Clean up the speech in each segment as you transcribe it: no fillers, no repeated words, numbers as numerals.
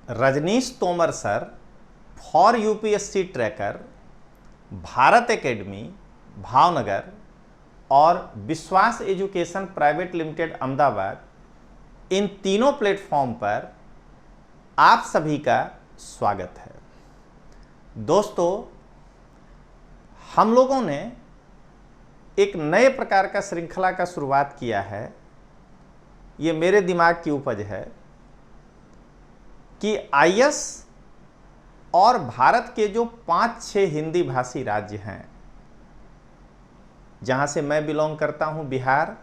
Rajneesh Tomar sir for UPSC tracker, Bharat academy Bhavnagar और Vishwas education private limited Ahmedabad, इन तीनों प्लेटफॉर्म पर आप सभी का स्वागत है। दोस्तों, हम लोगों ने एक नए प्रकार का श्रृंखला का शुरुआत किया है। ये मेरे दिमाग की उपज है कि आईएएस और भारत के जो 5-6 हिंदी भाषी राज्य हैं, जहां से मैं बिलोंग करता हूं, बिहार,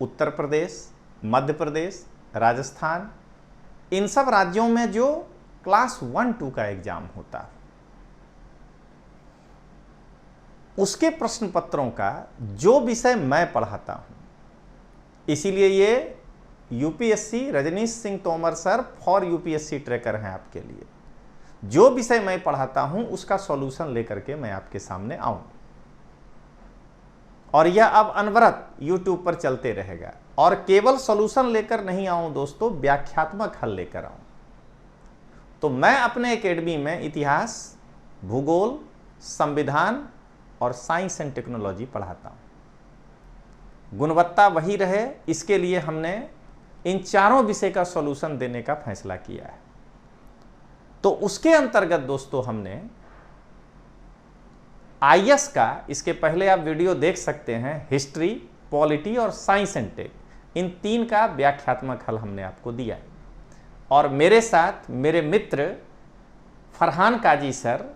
उत्तर प्रदेश, मध्य प्रदेश, राजस्थान, इन सब राज्यों में जो क्लास 1-2 का एग्जाम होता है, उसके प्रश्न पत्रों का जो विषय मैं पढ़ाता हूं, इसीलिए ये UPSC Rajneesh Singh Tomar sir for UPSC tracker हैं आपके लिए। जो विषय मैं पढ़ाता हूं उसका सॉल्यूशन लेकर के मैं आपके सामने आऊं, और यह अब अनवरत यूट्यूब पर चलते रहेगा। और केवल सॉल्यूशन लेकर नहीं आऊं दोस्तों, व्याख्यात्मक हल लेकर आऊं। तो मैं अपने एकेडमी में इतिहास, भूगोल, संविधान और साइंस एंड टेक्नोलॉजी पढ़ाता हूं। गुणवत्ता वही रहे, इसके लिए हमने इन चारों विषय का सॉल्यूशन देने का फैसला किया है। तो उसके अंतर्गत दोस्तों हमने आईएएस का, इसके पहले आप वीडियो देख सकते हैं, हिस्ट्री, पॉलिटी और साइंस एंड टेक, इन तीन का व्याख्यात्मक हल हमने आपको दिया है। और मेरे साथ मेरे मित्र फरहान काजी सर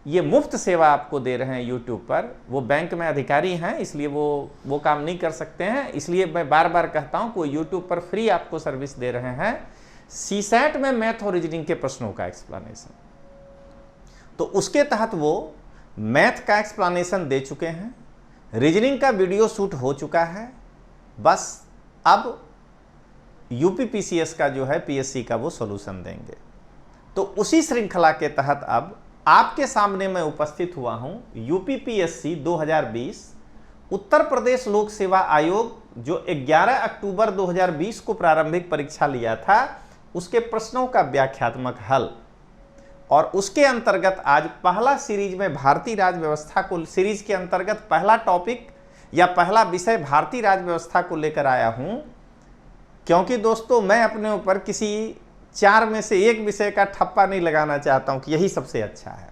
ये मुफ्त सेवा आपको दे रहे हैं यूट्यूब पर। वो बैंक में अधिकारी हैं, इसलिए वो काम नहीं कर सकते हैं, इसलिए मैं बार बार कहता हूं कि वो यूट्यूब पर फ्री आपको सर्विस दे रहे हैं सीसैट में मैथ और रीजनिंग के प्रश्नों का एक्सप्लेनेशन। तो उसके तहत वो मैथ का एक्सप्लेनेशन दे चुके हैं, रीजनिंग का वीडियो शूट हो चुका है, बस अब यूपीपीसीएस का जो है, पीएससी का, वो सॉल्यूशन देंगे। तो उसी श्रृंखला के तहत अब आपके सामने मैं उपस्थित हुआ हूं। यूपीपीएससी 2020 उत्तर प्रदेश लोक सेवा आयोग जो 11 अक्टूबर 2020 को प्रारंभिक परीक्षा लिया था, उसके प्रश्नों का व्याख्यात्मक हल। और उसके अंतर्गत आज पहला सीरीज में भारतीय राज्य व्यवस्था को, सीरीज के अंतर्गत पहला टॉपिक या पहला विषय भारतीय राज्य व्यवस्था को लेकर आया हूं, क्योंकि दोस्तों मैं अपने ऊपर किसी 4 में से एक विषय का ठप्पा नहीं लगाना चाहता हूं कि यही सबसे अच्छा है।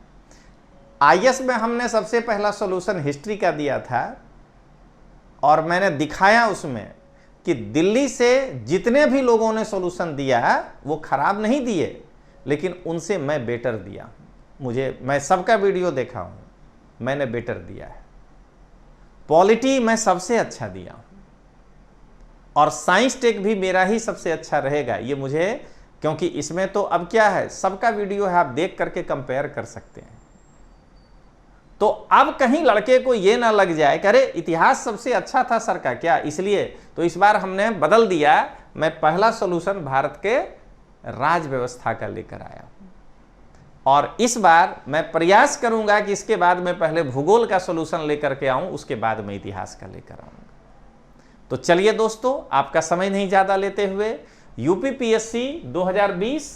आईएएस में हमने सबसे पहला सॉल्यूशन हिस्ट्री का दिया था, और मैंने दिखाया उसमें कि दिल्ली से जितने भी लोगों ने सॉल्यूशन दिया वो खराब नहीं दिए, लेकिन उनसे मैं बेटर दिया। मैं सबका वीडियो देखा हूं, मैंने बेटर दिया है। पॉलिटी मैं सबसे अच्छा दिया हूं, और साइंस टेक भी मेरा ही सबसे अच्छा रहेगा। ये मुझे, क्योंकि इसमें तो अब क्या है, सबका वीडियो है, आप देख करके कंपेयर कर सकते हैं। तो अब कहीं लड़के को ये ना लग जाए कि अरे इतिहास सबसे अच्छा था सर का क्या, इसलिए तो इस बार हमने बदल दिया। मैं पहला सॉल्यूशन भारत के राज व्यवस्था का लेकर आया हूं, और इस बार मैं प्रयास करूंगा कि इसके बाद मैं पहले भूगोल का सॉल्यूशन लेकर के आऊं, उसके बाद मैं इतिहास का लेकर आऊंगा। तो चलिए दोस्तों, आपका समय नहीं ज्यादा लेते हुए यूपीपीएससी 2020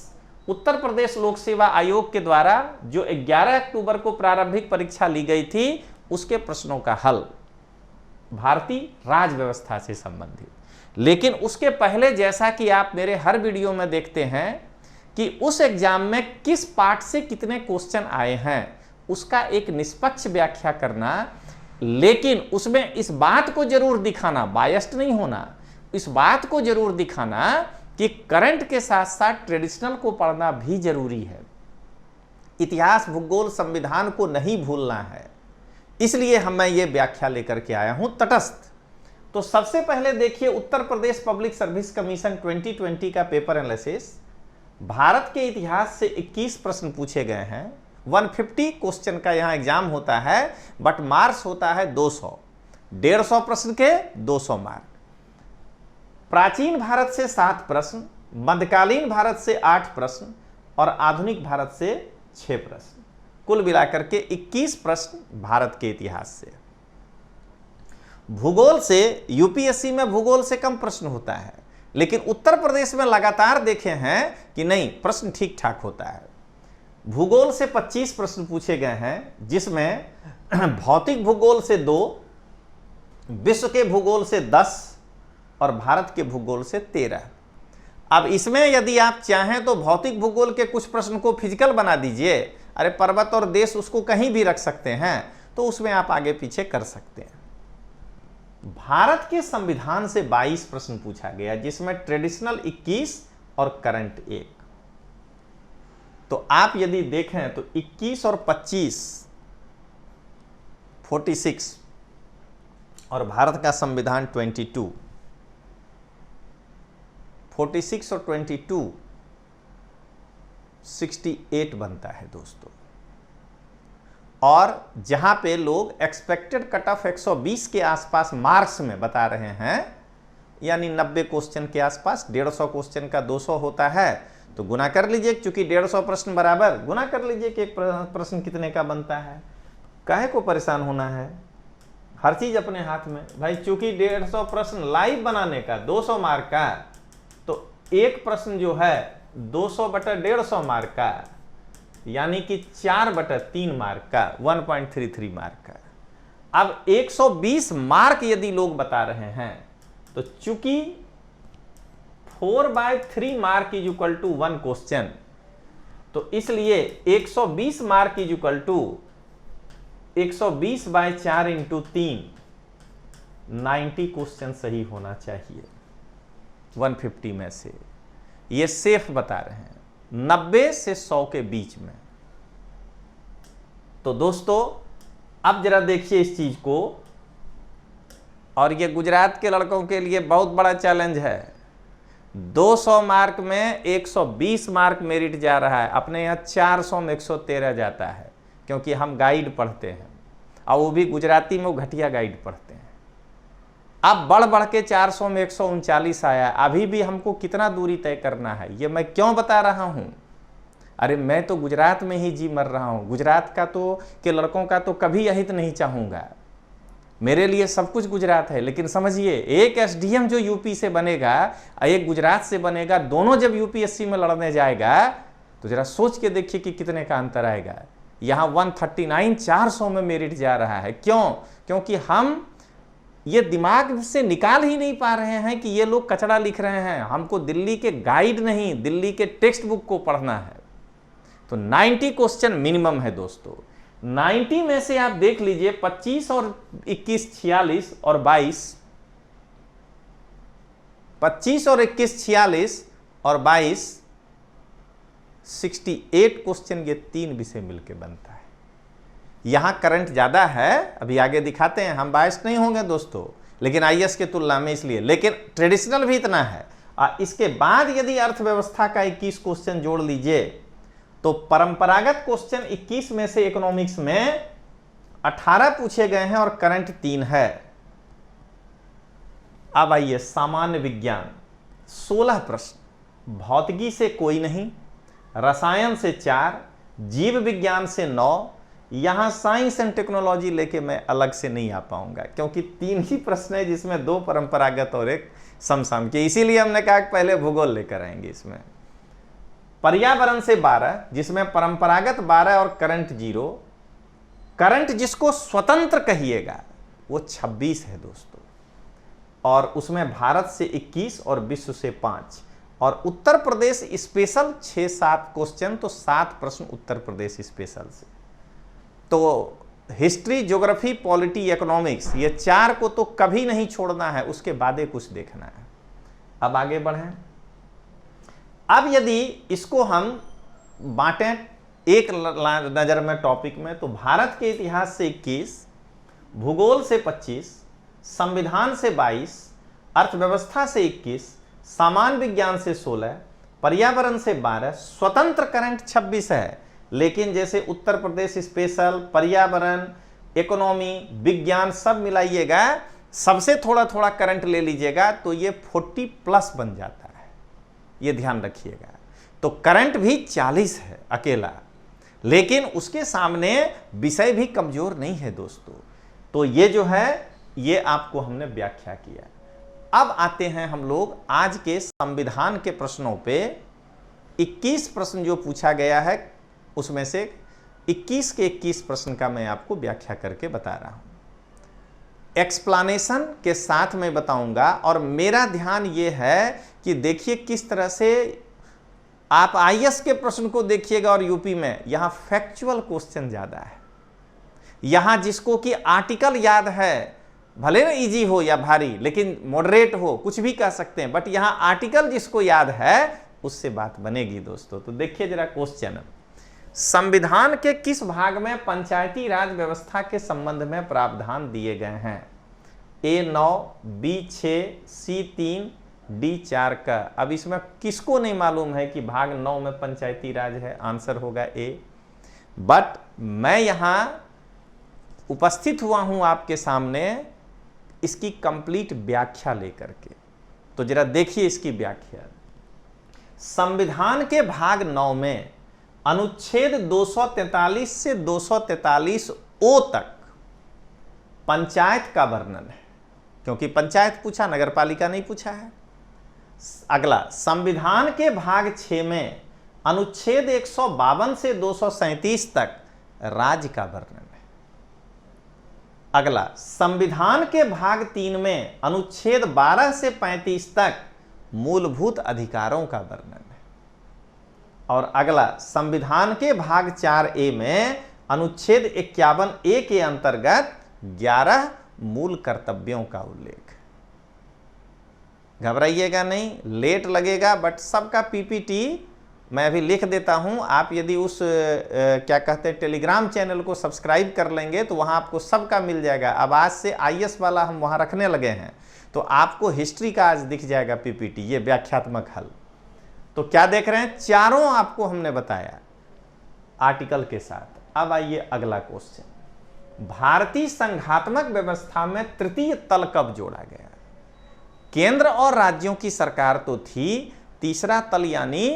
उत्तर प्रदेश लोक सेवा आयोग के द्वारा जो 11 अक्टूबर को प्रारंभिक परीक्षा ली गई थी, उसके प्रश्नों का हल भारतीय राज व्यवस्था से संबंधित। लेकिन उसके पहले, जैसा कि आप मेरे हर वीडियो में देखते हैं कि उस एग्जाम में किस पार्ट से कितने क्वेश्चन आए हैं, उसका एक निष्पक्ष व्याख्या करना, लेकिन उसमें इस बात को जरूर दिखाना, बायस्ड नहीं होना, इस बात को जरूर दिखाना कि करंट के साथ साथ ट्रेडिशनल को पढ़ना भी जरूरी है। इतिहास, भूगोल, संविधान को नहीं भूलना है, इसलिए मैं ये व्याख्या लेकर के आया हूं तटस्थ। तो सबसे पहले देखिए, Uttar Pradesh public service commission 2020 का पेपर एनालिसिस। भारत के इतिहास से 21 प्रश्न पूछे गए हैं। 150 क्वेश्चन का यहां एग्जाम होता है, बट मार्क्स होता है 200। 150 प्रश्न के 200 मार्क। प्राचीन भारत से 7 प्रश्न, मध्यकालीन भारत से 8 प्रश्न और आधुनिक भारत से 6 प्रश्न, कुल मिलाकर के 21 प्रश्न भारत के इतिहास से। भूगोल से यूपीएससी में भूगोल से कम प्रश्न होता है, लेकिन उत्तर प्रदेश में लगातार देखे हैं कि नहीं, प्रश्न ठीक ठाक होता है। भूगोल से 25 प्रश्न पूछे गए हैं, जिसमें भौतिक भूगोल से 2, विश्व के भूगोल से 10 और भारत के भूगोल से 13। अब इसमें यदि आप चाहें तो भौतिक भूगोल के कुछ प्रश्न को फिजिकल बना दीजिए, अरे पर्वत और देश उसको कहीं भी रख सकते हैं, तो उसमें आप आगे पीछे कर सकते हैं। भारत के संविधान से 22 प्रश्न पूछा गया, जिसमें ट्रेडिशनल 21 और करंट 1। तो आप यदि देखें तो 21 और 25 46 और भारत का संविधान 22, 46 और 22 68 बनता है दोस्तों। और जहां पे लोग एक्सपेक्टेड कट ऑफ 120 के आसपास मार्क्स में बता रहे हैं, यानी 90 क्वेश्चन के आसपास, 150 क्वेश्चन का 200 होता है, तो गुना कर लीजिए, चूंकि 150 प्रश्न बराबर गुना कर लीजिए कि एक प्रश्न कितने का बनता है। काहे को परेशान होना है, हर चीज अपने हाथ में भाई। चूंकि 150 प्रश्न लाइव बनाने का 200 मार्क का, तो एक प्रश्न जो है 200/150 मार्क का, यानी कि 4/3 मार्क का, 1.33 मार्क का। अब 120 मार्क यदि लोग बता रहे हैं, तो चूंकि 4/3 mark is equal to 1 question, तो इसलिए 120 mark is equal to 120/4 × 3, 90 question सही होना चाहिए 150 में से। ये सेफ बता रहे हैं, 90 से 100 के बीच में। तो दोस्तों अब जरा देखिए इस चीज को, और ये गुजरात के लड़कों के लिए बहुत बड़ा चैलेंज है। 200 मार्क में 120 मार्क मेरिट जा रहा है, अपने यहाँ 400 में 113 जाता है, क्योंकि हम गाइड पढ़ते हैं, और वो भी गुजराती में, वो घटिया गाइड पढ़ते हैं। अब बढ़ बढ़ के 400 में 139 आया। अभी भी हमको कितना दूरी तय करना है, ये मैं क्यों बता रहा हूं? अरे मैं तो गुजरात में ही जी मर रहा हूं, गुजरात का तो के लड़कों का तो कभी अहित नहीं चाहूंगा। मेरे लिए सब कुछ गुजरात है। लेकिन समझिए, एक एसडीएम जो यूपी से बनेगा, एक गुजरात से बनेगा, दोनों जब यूपीएससी में लड़ने जाएगा, तो जरा सोच के देखिए कि कितने का अंतर आएगा। यहां 139 400 में मेरिट जा रहा है। क्यों? क्योंकि हम ये दिमाग से निकाल ही नहीं पा रहे हैं कि ये लोग कचरा लिख रहे हैं। हमको दिल्ली के गाइड नहीं, दिल्ली के टेक्स्ट बुक को पढ़ना है। तो 90 क्वेश्चन मिनिमम है दोस्तों। 90 में से आप देख लीजिए 25 और 21 46 और 22, 25 और 21 46 और 22 68 क्वेश्चन, ये 3 विषय मिलकर बनता है। यहां करंट ज्यादा है, अभी आगे दिखाते हैं, हम बायस नहीं होंगे दोस्तों, लेकिन आईएएस के तुलना में इसलिए। लेकिन ट्रेडिशनल भी इतना है। इसके बाद यदि अर्थव्यवस्था का 21 क्वेश्चन जोड़ लीजिए, तो परंपरागत क्वेश्चन 21 में से इकोनॉमिक्स में 18 पूछे गए हैं और करंट 3 है। अब आइए सामान्य विज्ञान, 16 प्रश्न, भौतिकी से कोई नहीं, रसायन से 4, जीव विज्ञान से 9। यहां साइंस एंड टेक्नोलॉजी लेके मैं अलग से नहीं आ पाऊंगा, क्योंकि 3 ही प्रश्न है, जिसमें 2 परंपरागत और 1 समसामयिक। इसीलिए हमने कहा कि पहले भूगोल लेकर आएंगे। इसमें पर्यावरण से 12, जिसमें परंपरागत 12 और करंट 0। करंट जिसको स्वतंत्र कहिएगा वो 26 है दोस्तों, और उसमें भारत से 21 और विश्व से 5, और उत्तर प्रदेश स्पेशल 6-7 क्वेश्चन, तो 7 प्रश्न उत्तर प्रदेश स्पेशल से। तो हिस्ट्री, ज्योग्राफी, पॉलिटी, इकोनॉमिक्स, ये 4 को तो कभी नहीं छोड़ना है, उसके बाद ही कुछ देखना है। अब आगे बढ़ें। अब यदि इसको हम बांटें एक नजर में टॉपिक में, तो भारत के इतिहास से 21, भूगोल से 25, संविधान से 22, अर्थव्यवस्था से 21, सामान्य विज्ञान से 16, पर्यावरण से 12, स्वतंत्र करंट 26 है। लेकिन जैसे उत्तर प्रदेश स्पेशल, पर्यावरण, इकोनॉमी, विज्ञान सब मिलाइएगा, सबसे थोड़ा थोड़ा करंट ले लीजिएगा, तो ये 40+ बन जाता है। ये ध्यान रखिएगा। तो करंट भी 40 है अकेला, लेकिन उसके सामने विषय भी कमजोर नहीं है दोस्तों। तो ये जो है, ये आपको हमने व्याख्या किया। अब आते हैं हम लोग आज के संविधान के प्रश्नों पे। 21 प्रश्न जो पूछा गया है उसमें से 21 के 21 प्रश्न का मैं आपको व्याख्या करके बता रहा हूं, एक्सप्लेनेशन के साथ मैं बताऊंगा। और मेरा ध्यान यह है कि देखिए किस तरह से आप आईएएस के प्रश्न को देखिएगा और यूपी में यहां फैक्चुअल क्वेश्चन ज्यादा है। यहां जिसको कि आर्टिकल याद है, भले ना इजी हो या भारी, लेकिन मॉडरेट हो, कुछ भी कह सकते हैं, बट यहां आर्टिकल जिसको याद है उससे बात बनेगी दोस्तों। तो देखिए जरा क्वेश्चन, संविधान के किस भाग में पंचायती राज व्यवस्था के संबंध में प्रावधान दिए गए हैं? A9, B6, C3, D4 का। अब इसमें किसको नहीं मालूम है कि भाग 9 में पंचायती राज है? आंसर होगा A। बट मैं यहां उपस्थित हुआ हूं आपके सामने इसकी कंप्लीट व्याख्या लेकर के। तो जरा देखिए इसकी व्याख्या। संविधान के भाग 9 में अनुच्छेद 243 से 243 ओ तक पंचायत का वर्णन है, क्योंकि पंचायत पूछा, नगरपालिका नहीं पूछा है। अगला, संविधान के भाग 6 में अनुच्छेद 152 से 237 तक राज्य का वर्णन है। अगला, संविधान के भाग 3 में अनुच्छेद 12 से 35 तक मूलभूत अधिकारों का वर्णन है। और अगला, संविधान के भाग 4A में अनुच्छेद 51A के अंतर्गत 11 मूल कर्तव्यों का उल्लेख। घबराइएगा नहीं, लेट लगेगा, बट सबका पीपीटी मैं अभी लिख देता हूं। आप यदि उस क्या कहते हैं टेलीग्राम चैनल को सब्सक्राइब कर लेंगे तो वहां आपको सबका मिल जाएगा। अब आज से आईएएस वाला हम वहां रखने लगे हैं, तो आपको हिस्ट्री का आज दिख जाएगा पीपीटी, ये व्याख्यात्मक हल। तो क्या देख रहे हैं, चारों आपको हमने बताया आर्टिकल के साथ। अब आइए अगला क्वेश्चन, भारतीय संघात्मक व्यवस्था में तृतीय तल कब जोड़ा गया? केंद्र और राज्यों की सरकार तो थी, तीसरा तल यानी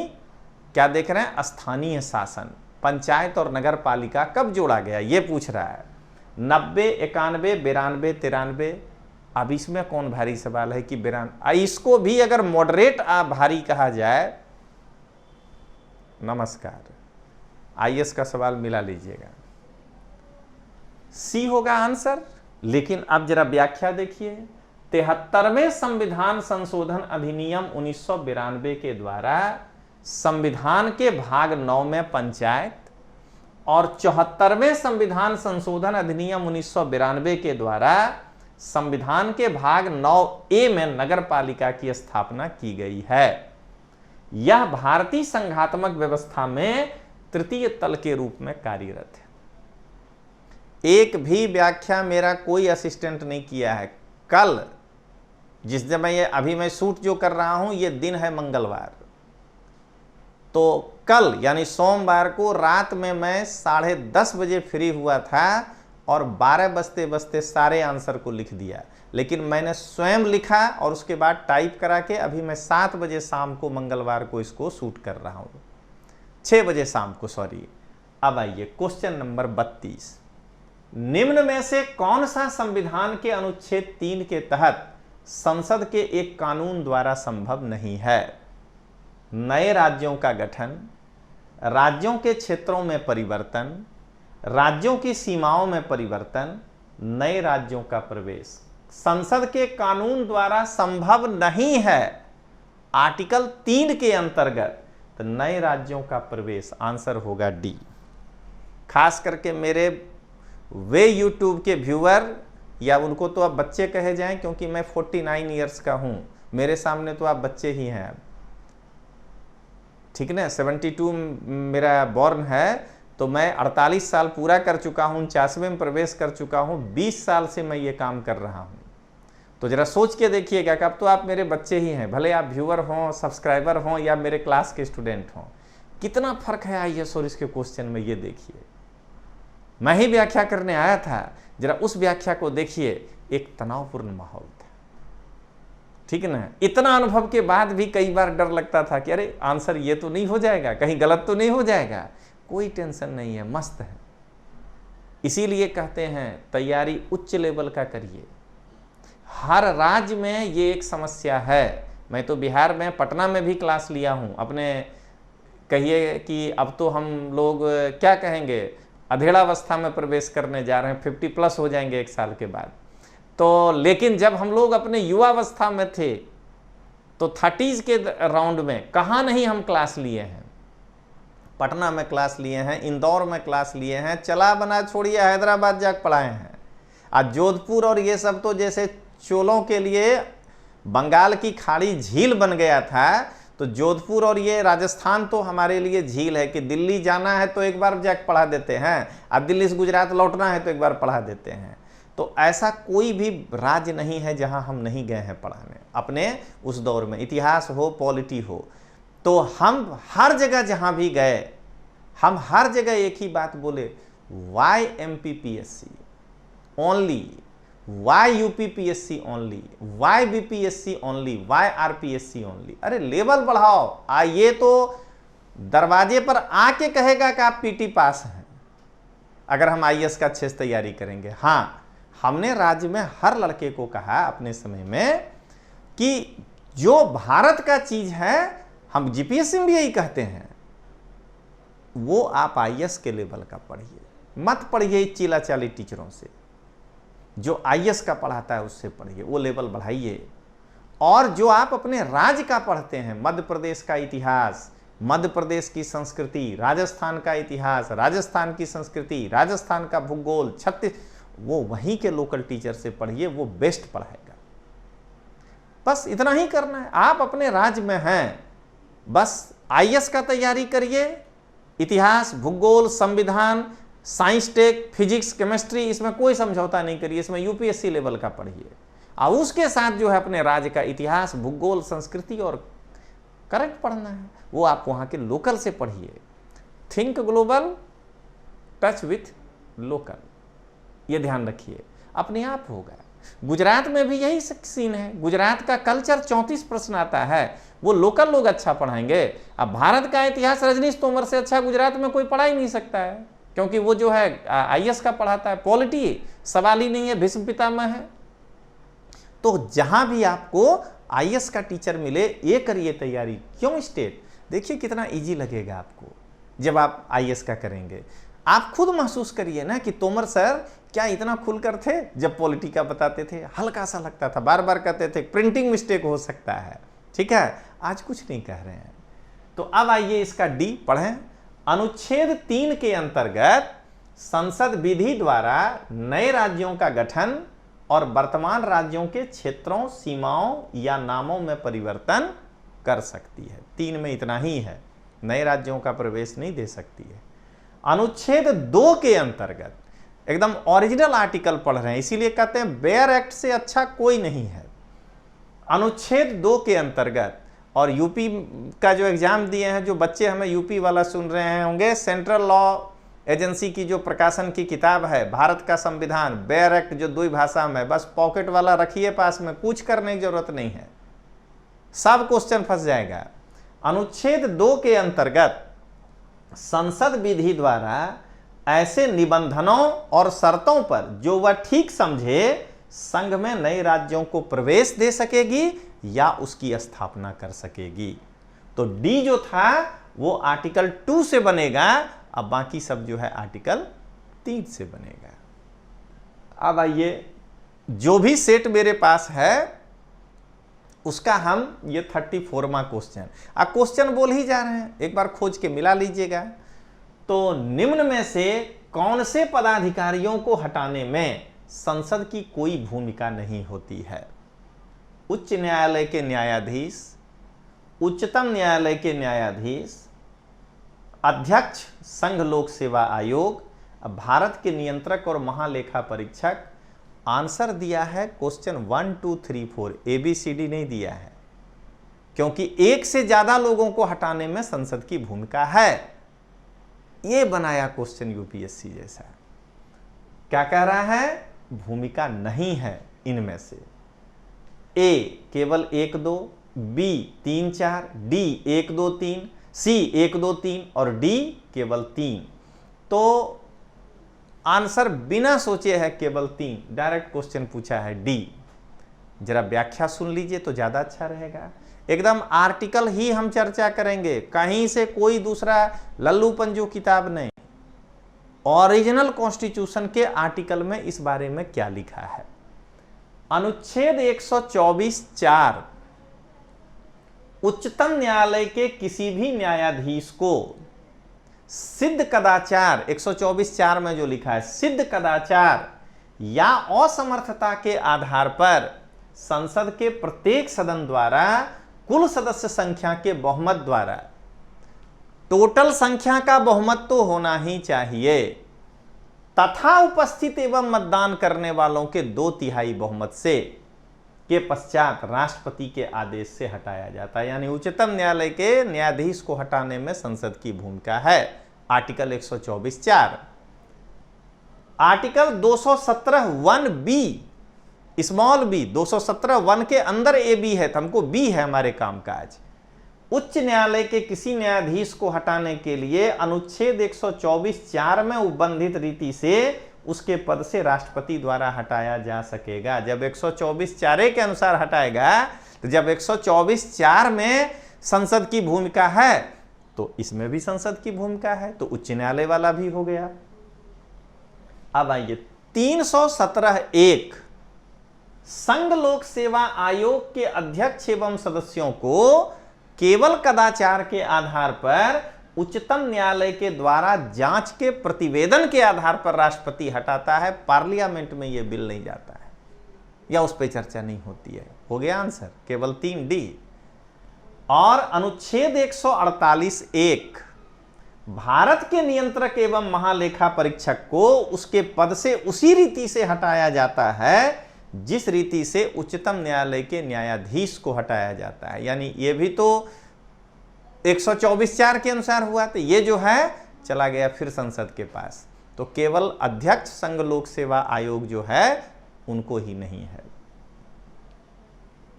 क्या देख रहे हैं, स्थानीय शासन, पंचायत और नगर पालिका कब जोड़ा गया ये पूछ रहा है। 90, 91, 92, 93। अब इसमें कौन भारी सवाल है कि 92, इसको भी अगर मॉडरेट भारी कहा जाए, नमस्कार, आईएएस का सवाल मिला लीजिएगा, सी होगा आंसर। लेकिन अब जरा व्याख्या देखिए, 73वें संविधान संशोधन अधिनियम 1992 के द्वारा संविधान के भाग 9 में पंचायत और 74वें संविधान संशोधन अधिनियम 1992 के द्वारा संविधान के भाग 9A में नगर पालिका की स्थापना की गई है। यह भारतीय संघात्मक व्यवस्था में तृतीय तल के रूप में कार्यरत है। एक भी व्याख्या मेरा कोई असिस्टेंट नहीं किया है। कल जिस दिन अभी मैं शूट जो कर रहा हूं, ये दिन है मंगलवार, तो कल यानी सोमवार को रात में मैं 10:30 बजे फ्री हुआ था और 12 बजते बजते सारे आंसर को लिख दिया। लेकिन मैंने स्वयं लिखा और उसके बाद टाइप करा के अभी मैं 7 बजे शाम को मंगलवार को इसको शूट कर रहा हूं, 6 बजे शाम को, सॉरी। अब आइए क्वेश्चन नंबर 32, निम्न में से कौन सा संविधान के अनुच्छेद 3 के तहत संसद के एक कानून द्वारा संभव नहीं है? नए राज्यों का गठन, राज्यों के क्षेत्रों में परिवर्तन, राज्यों की सीमाओं में परिवर्तन, नए राज्यों का प्रवेश। संसद के कानून द्वारा संभव नहीं है आर्टिकल 3 के अंतर्गत, तो नए राज्यों का प्रवेश आंसर होगा डी। खास करके मेरे वे यूट्यूब के व्यूअर, या उनको तो अब बच्चे कहे जाएं क्योंकि मैं 49 ईयर्स का हूं, मेरे सामने तो आप बच्चे ही हैं, ठीक ना। 72 मेरा बॉर्न है, तो मैं 48 साल पूरा कर चुका हूं, 49वें में प्रवेश कर चुका हूं, 20 साल से मैं ये काम कर रहा हूं। तो जरा सोच के देखिएगा कि अब तो आप मेरे बच्चे ही हैं, भले आप व्यूअर हों, सब्सक्राइबर हों या मेरे क्लास के स्टूडेंट हों। कितना फर्क है आईएएस और इसके क्वेश्चन में, ये देखिए। मैं ही व्याख्या करने आया था, जरा उस व्याख्या को देखिए, एक तनावपूर्ण माहौल था, ठीक ना। इतना अनुभव के बाद भी कई बार डर लगता था कि अरे आंसर ये तो नहीं हो जाएगा, कहीं गलत तो नहीं हो जाएगा। कोई टेंशन नहीं है, मस्त है। इसीलिए कहते हैं तैयारी उच्च लेवल का करिए, हर राज्य में ये एक समस्या है। मैं तो बिहार में पटना में भी क्लास लिया हूँ अपने, कहिए कि अब तो हम लोग क्या कहेंगे, अधेड़ावस्था में प्रवेश करने जा रहे हैं, 50+ हो जाएंगे 1 साल के बाद। तो लेकिन जब हम लोग अपने युवावस्था में थे तो 30s के राउंड में कहाँ नहीं हम क्लास लिए हैं। पटना में क्लास लिए हैं, इंदौर में क्लास लिए हैं, चला बना छोड़िए हैदराबाद जाकर पढ़ाए हैं। आज जोधपुर और ये सब तो जैसे चोलों के लिए बंगाल की खाड़ी झील बन गया था, तो जोधपुर और ये राजस्थान तो हमारे लिए झील है कि दिल्ली जाना है तो एक बार जाकर पढ़ा देते हैं, अब दिल्ली से गुजरात लौटना है तो एक बार पढ़ा देते हैं। तो ऐसा कोई भी राज्य नहीं है जहां हम नहीं गए हैं पढ़ाने अपने उस दौर में, इतिहास हो पॉलिटी हो। तो हम हर जगह जहां भी गए, हम हर जगह एक ही बात बोले, why MPPSC only, why UPPSC only, why BPSC only, why RPSC only. अरे लेवल बढ़ाओ। ये तो दरवाजे पर आके कहेगा कि आप PT पास हैं अगर हम IAS का अच्छे से तैयारी करेंगे। हाँ, हमने राज्य में हर लड़के को कहा अपने समय में कि जो भारत का चीज है, हम GPSC में भी यही कहते हैं, वो आप IAS के लेवल का पढ़िए, मत पढ़िए चीला चाली टीचरों से। जो IAS का पढ़ाता है उससे पढ़िए, वो लेवल बढ़ाइए। और जो आप अपने राज्य का पढ़ते हैं, मध्य प्रदेश का इतिहास, मध्य प्रदेश की संस्कृति, राजस्थान का इतिहास, राजस्थान की संस्कृति, राजस्थान का भूगोल, वो वहीं के लोकल टीचर से पढ़िए, वो बेस्ट पढ़ाएगा। बस इतना ही करना है। आप अपने राज्य में हैं, बस IAS का तैयारी करिए, इतिहास, भूगोल, संविधान, साइंस टेक, फिजिक्स, केमिस्ट्री, इसमें कोई समझौता नहीं करिए, इसमें UPSC लेवल का पढ़िए। और उसके साथ जो है अपने राज्य का इतिहास, भूगोल, संस्कृति और करेक्ट पढ़ना है, वो आप वहाँ के लोकल से पढ़िए। Think global, touch with local, ये ध्यान रखिए, अपने आप होगा। गुजरात में भी यही सीन है। गुजरात का कल्चर 34 प्रश्न आता है, वो लोकल लोग अच्छा पढ़ाएंगे। अब भारत का इतिहास रजनीश तोमर से अच्छा गुजरात में कोई पढ़ा ही नहीं सकता है, क्योंकि वो जो है IAS का पढ़ाता है। पॉलिटी सवाल ही नहीं है, भीष्म पितामह है। तो जहां भी आपको IAS का टीचर मिले, ये करिए तैयारी। क्यों स्टेट? देखिए कितना इजी लगेगा आपको जब आप IAS का करेंगे। आप खुद महसूस करिए ना कि तोमर सर क्या इतना खुलकर थे जब पॉलिटी का बताते थे, हल्का सा लगता था, बार बार कहते थे प्रिंटिंग मिस्टेक हो सकता है, ठीक है, आज कुछ नहीं कह रहे हैं। तो अब आइए इसका D पढ़ें। अनुच्छेद 3 के अंतर्गत संसद विधि द्वारा नए राज्यों का गठन और वर्तमान राज्यों के क्षेत्रों, सीमाओं या नामों में परिवर्तन कर सकती है। 3 में इतना ही है, नए राज्यों का प्रवेश नहीं दे सकती है। अनुच्छेद 2 के अंतर्गत एकदम ओरिजिनल आर्टिकल पढ़ रहे हैं, इसीलिए कहते हैं बेयर एक्ट से अच्छा कोई नहीं है। अनुच्छेद 2 के अंतर्गत, और यूपी का जो एग्जाम दिए हैं, जो बच्चे हमें यूपी वाला सुन रहे हैं होंगे, सेंट्रल लॉ एजेंसी की जो प्रकाशन की किताब है भारत का संविधान, बेयर एक्ट, जो 2 भाषा में, बस पॉकेट वाला रखिए पास में, कुछ करने की जरूरत नहीं है, सब क्वेश्चन फंस जाएगा। अनुच्छेद 2 के अंतर्गत संसद विधि द्वारा ऐसे निबंधनों और शर्तों पर जो वह ठीक समझे संघ में नए राज्यों को प्रवेश दे सकेगी या उसकी स्थापना कर सकेगी। तो डी जो था वो आर्टिकल 2 से बनेगा, अब बाकी सब जो है आर्टिकल 3 से बनेगा। अब आइए, जो भी सेट मेरे पास है उसका हम ये 34वां क्वेश्चन, अब क्वेश्चन बोल ही जा रहे हैं, एक बार खोज के मिला लीजिएगा। तो निम्न में से कौन से पदाधिकारियों को हटाने में संसद की कोई भूमिका नहीं होती है? उच्च न्यायालय के न्यायाधीश, उच्चतम न्यायालय के न्यायाधीश, अध्यक्ष संघ लोक सेवा आयोग, भारत के नियंत्रक और महालेखा परीक्षक। आंसर दिया है क्वेश्चन 1 2 3 4, ABCD नहीं दिया है, क्योंकि एक से ज्यादा लोगों को हटाने में संसद की भूमिका है। ये बनाया क्वेश्चन UPSC जैसा। क्या कह रहा है? भूमिका नहीं है इनमें से। A केवल 1 2, B 3 4, D 1 2 3, C 1 2 3 और D केवल 3। तो आंसर बिना सोचे है केवल 3, डायरेक्ट क्वेश्चन पूछा है D। जरा व्याख्या सुन लीजिए तो ज़्यादा अच्छा रहेगा। एकदम आर्टिकल ही हम चर्चा करेंगे, कहीं से कोई दूसरा लल्लू पंजू किताब नहीं। ओरिजिनल कॉन्स्टिट्यूशन के आर्टिकल में इस बारे में क्या लिखा है। अनुच्छेद 124(4) उच्चतम न्यायालय के किसी भी न्यायाधीश को सिद्ध कदाचार, 124(4) में जो लिखा है, सिद्ध कदाचार या असमर्थता के आधार पर संसद के प्रत्येक सदन द्वारा कुल सदस्य संख्या के बहुमत द्वारा, टोटल संख्या का बहुमत तो होना ही चाहिए, तथा उपस्थित एवं मतदान करने वालों के 2/3 बहुमत से के पश्चात राष्ट्रपति के आदेश से हटाया जाता है। यानी उच्चतम न्यायालय के न्यायाधीश को हटाने में संसद की भूमिका है। Article 124(4). Article 217(1)(b), small B, 217(1) के अंदर ए बी है, तो हमको बी है हमारे कामकाज। उच्च न्यायालय के किसी न्यायाधीश को हटाने के लिए अनुच्छेद 124(4) में उल्लिखित रीति से उसके पद से राष्ट्रपति द्वारा हटाया जा सकेगा। जब 124(4) के अनुसार हटाएगा, तो जब 124(4) में संसद की भूमिका है तो इसमें भी संसद की भूमिका है, तो उच्च न्यायालय वाला भी हो गया। अब आइए 317(1) संघ लोक सेवा आयोग के अध्यक्ष एवं सदस्यों को केवल कदाचार के आधार पर उच्चतम न्यायालय के द्वारा जांच के प्रतिवेदन के आधार पर राष्ट्रपति हटाता है। पार्लियामेंट में यह बिल नहीं जाता है या उस पर चर्चा नहीं होती है। हो गया आंसर, केवल 3D। और अनुच्छेद 148(1) भारत के नियंत्रक एवं महालेखा परीक्षक को उसके पद से उसी रीति से हटाया जाता है जिस रीति से उच्चतम न्यायालय के न्यायाधीश को हटाया जाता है। यानी ये भी तो 124(4) के अनुसार हुआ, तो ये जो है चला गया फिर संसद के पास। तो केवल अध्यक्ष संघ लोक सेवा आयोग जो है उनको ही नहीं है।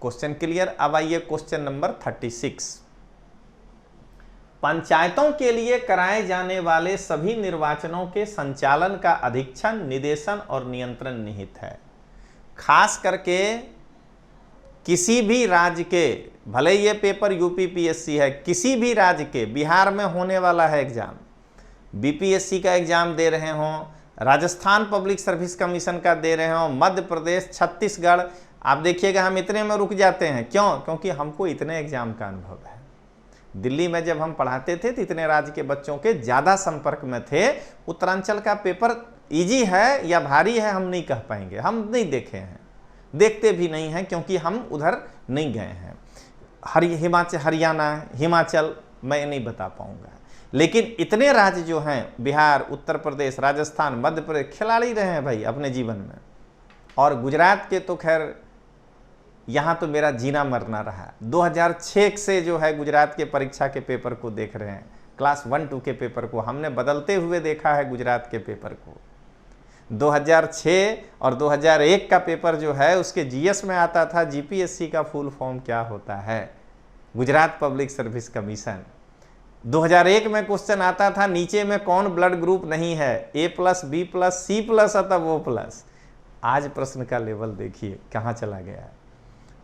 Question clear. अब आइए क्वेश्चन नंबर 36। पंचायतों के लिए कराए जाने वाले सभी निर्वाचनों के संचालन का अधीक्षण, निदेशन और नियंत्रण निहित है। खास करके किसी भी राज्य के, भले ये पेपर यूपीपीएससी है, किसी भी राज्य के, बिहार में होने वाला है एग्जाम, बीपीएससी का एग्जाम दे रहे हों, राजस्थान पब्लिक सर्विस कमीशन का दे रहे हों, मध्य प्रदेश, छत्तीसगढ़, आप देखिएगा हम इतने में रुक जाते हैं। क्यों? क्योंकि हमको इतने एग्जाम का अनुभव है। दिल्ली में जब हम पढ़ाते थे तो इतने राज्य के बच्चों के ज़्यादा संपर्क में थे। उत्तरांचल का पेपर इजी है या भारी है हम नहीं कह पाएंगे, हम नहीं देखे हैं, देखते भी नहीं हैं क्योंकि हम उधर नहीं गए हैं। हरियाणा, हिमाचल मैं नहीं बता पाऊंगा, लेकिन इतने राज्य जो हैं, बिहार, उत्तर प्रदेश, राजस्थान, मध्य प्रदेश, खिलाड़ी रहे हैं भाई अपने जीवन में। और गुजरात के तो खैर यहाँ तो मेरा जीना मरना रहा। 2006 से जो है गुजरात के परीक्षा के पेपर को देख रहे हैं, क्लास 1-2 के पेपर को हमने बदलते हुए देखा है। गुजरात के पेपर को 2006 और 2001 का पेपर जो है उसके जीएस में आता था जीपीएससी का फुल फॉर्म क्या होता है, गुजरात पब्लिक सर्विस कमीशन। 2001 में क्वेश्चन आता था नीचे में कौन ब्लड ग्रुप नहीं है, A+, B+, C+ अतः O+। आज प्रश्न का लेवल देखिए कहाँ चला गया है,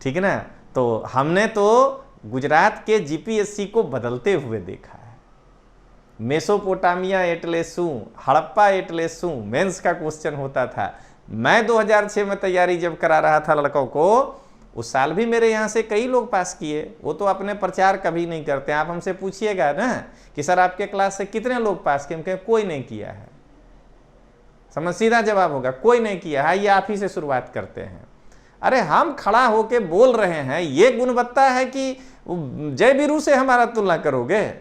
ठीक है ना। तो हमने तो गुजरात के जीपीएससी को बदलते हुए देखा है। मेसोपोटामिया एटलेसू, हड़प्पा एटलेसू मेंस का क्वेश्चन होता था। मैं 2006 में तैयारी जब करा रहा था लड़कों को, उस साल भी मेरे यहाँ से कई लोग पास किए। वो तो अपने प्रचार कभी नहीं करते। आप हमसे पूछिएगा ना कि सर आपके क्लास से कितने लोग पास किए, हम कहें कोई नहीं किया है। समझ, सीधा जवाब होगा कोई नहीं किया है, ये आप ही से शुरुआत करते हैं। अरे हम खड़ा होके बोल रहे हैं, ये गुणवत्ता है कि जय बीरू से हमारा तुलना करोगे?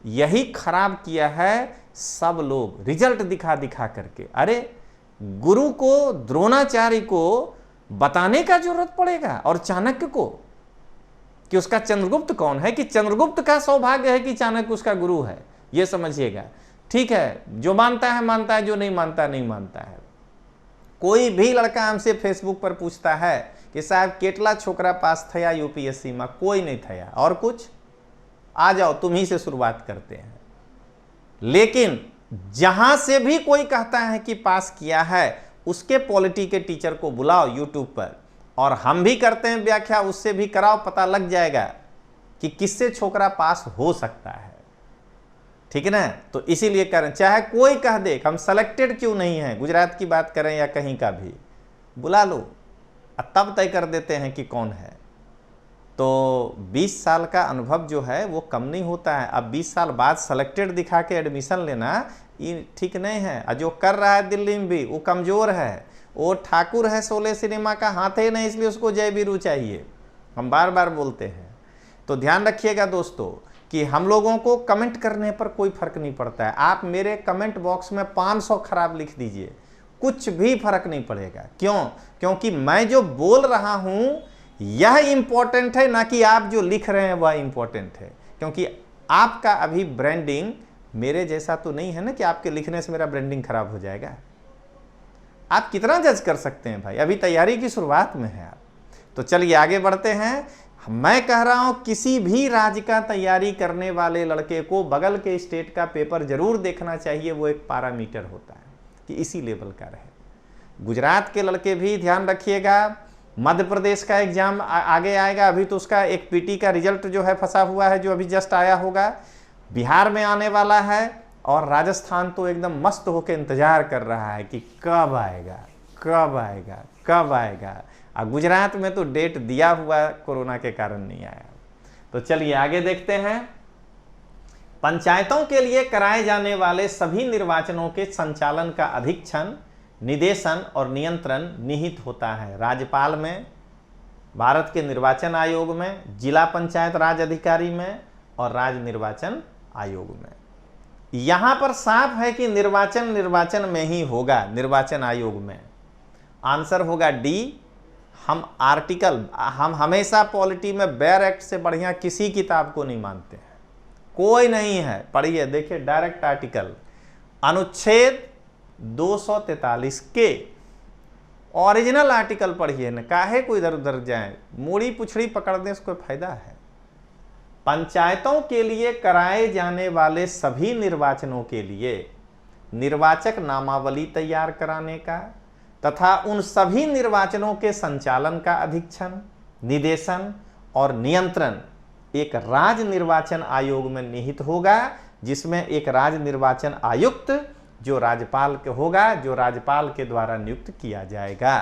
यही खराब किया है सब लोग, रिजल्ट दिखा दिखा करके। अरे गुरु को, द्रोणाचार्य को बताने का जरूरत पड़ेगा और चाणक्य को कि उसका चंद्रगुप्त कौन है, कि चंद्रगुप्त का सौभाग्य है कि चाणक्य उसका गुरु है। यह समझिएगा। ठीक है, जो मानता है मानता है, जो नहीं मानता नहीं मानता है। कोई भी लड़का हमसे फेसबुक पर पूछता है कि साहब केटला छोकरा पास थया यूपीएससी में, कोई नहीं थया। और कुछ आ जाओ तुम ही से शुरुआत करते हैं। लेकिन जहां से भी कोई कहता है कि पास किया है, उसके पॉलिटी के टीचर को बुलाओ यूट्यूब पर और हम भी करते हैं व्याख्या, उससे भी कराओ, पता लग जाएगा कि किससे छोकरा पास हो सकता है। ठीक है ना? तो इसीलिए करें, चाहे कोई कह दे हम सेलेक्टेड क्यों नहीं हैं, गुजरात की बात करें या कहीं का भी, बुला लो तब तय कर देते हैं कि कौन है। तो 20 साल का अनुभव जो है वो कम नहीं होता है। अब 20 साल बाद सेलेक्टेड दिखा के एडमिशन लेना ये ठीक नहीं है। और जो कर रहा है दिल्ली में भी वो कमज़ोर है, वो ठाकुर है शोले सिनेमा का, हाथ ही नहीं, इसलिए उसको जय वीरू चाहिए। हम बार बार बोलते हैं। तो ध्यान रखिएगा दोस्तों कि हम लोगों को कमेंट करने पर कोई फर्क नहीं पड़ता है। आप मेरे कमेंट बॉक्स में 500 खराब लिख दीजिए, कुछ भी फर्क नहीं पड़ेगा। क्यों? क्योंकि मैं जो बोल रहा हूं यह इंपॉर्टेंट है, ना कि आप जो लिख रहे हैं वह इंपॉर्टेंट है। क्योंकि आपका अभी ब्रांडिंग मेरे जैसा तो नहीं है ना कि आपके लिखने से मेरा ब्रांडिंग खराब हो जाएगा। आप कितना जज कर सकते हैं भाई, अभी तैयारी की शुरुआत में है आप। तो चलिए आगे बढ़ते हैं। मैं कह रहा हूं किसी भी राज्य का तैयारी करने वाले लड़के को बगल के स्टेट का पेपर जरूर देखना चाहिए। वो एक पैरामीटर होता है कि इसी लेवल का रहे। गुजरात के लड़के भी ध्यान रखिएगा, मध्य प्रदेश का एग्जाम आगे आएगा, अभी तो उसका एक पीटी का रिजल्ट जो है फंसा हुआ है, जो अभी जस्ट आया होगा। बिहार में आने वाला है, और राजस्थान तो एकदम मस्त होकर इंतजार कर रहा है कि कब आएगा कब आएगा कब आएगा। और गुजरात में तो डेट दिया हुआ, कोरोना के कारण नहीं आया। तो चलिए आगे देखते हैं। पंचायतों के लिए कराए जाने वाले सभी निर्वाचनों के संचालन का अधीक्षण, निदेशन और नियंत्रण निहित होता है राज्यपाल में, भारत के निर्वाचन आयोग में, जिला पंचायत राज अधिकारी में और राज्य निर्वाचन आयोग में। यहां पर साफ है कि निर्वाचन में ही होगा, निर्वाचन आयोग में। आंसर होगा डी। हम हमेशा पॉलिटी में बेयर एक्ट से बढ़िया किसी किताब को नहीं मानते हैं, कोई नहीं है। पढ़िए, देखिए डायरेक्ट आर्टिकल, अनुच्छेद 243 के ओरिजिनल आर्टिकल पढ़िए न, काहे को इधर उधर जाए, मूड़ी पुछड़ी पकड़ने से कोई फायदा है। पंचायतों के लिए कराए जाने वाले सभी निर्वाचनों के लिए निर्वाचक नामावली तैयार कराने का तथा उन सभी निर्वाचनों के संचालन का अधीक्षण, निदेशन और नियंत्रण एक राज्य निर्वाचन आयोग में निहित होगा, जिसमें एक राज्य निर्वाचन आयुक्त जो राज्यपाल के होगा, जो राज्यपाल के द्वारा नियुक्त किया जाएगा।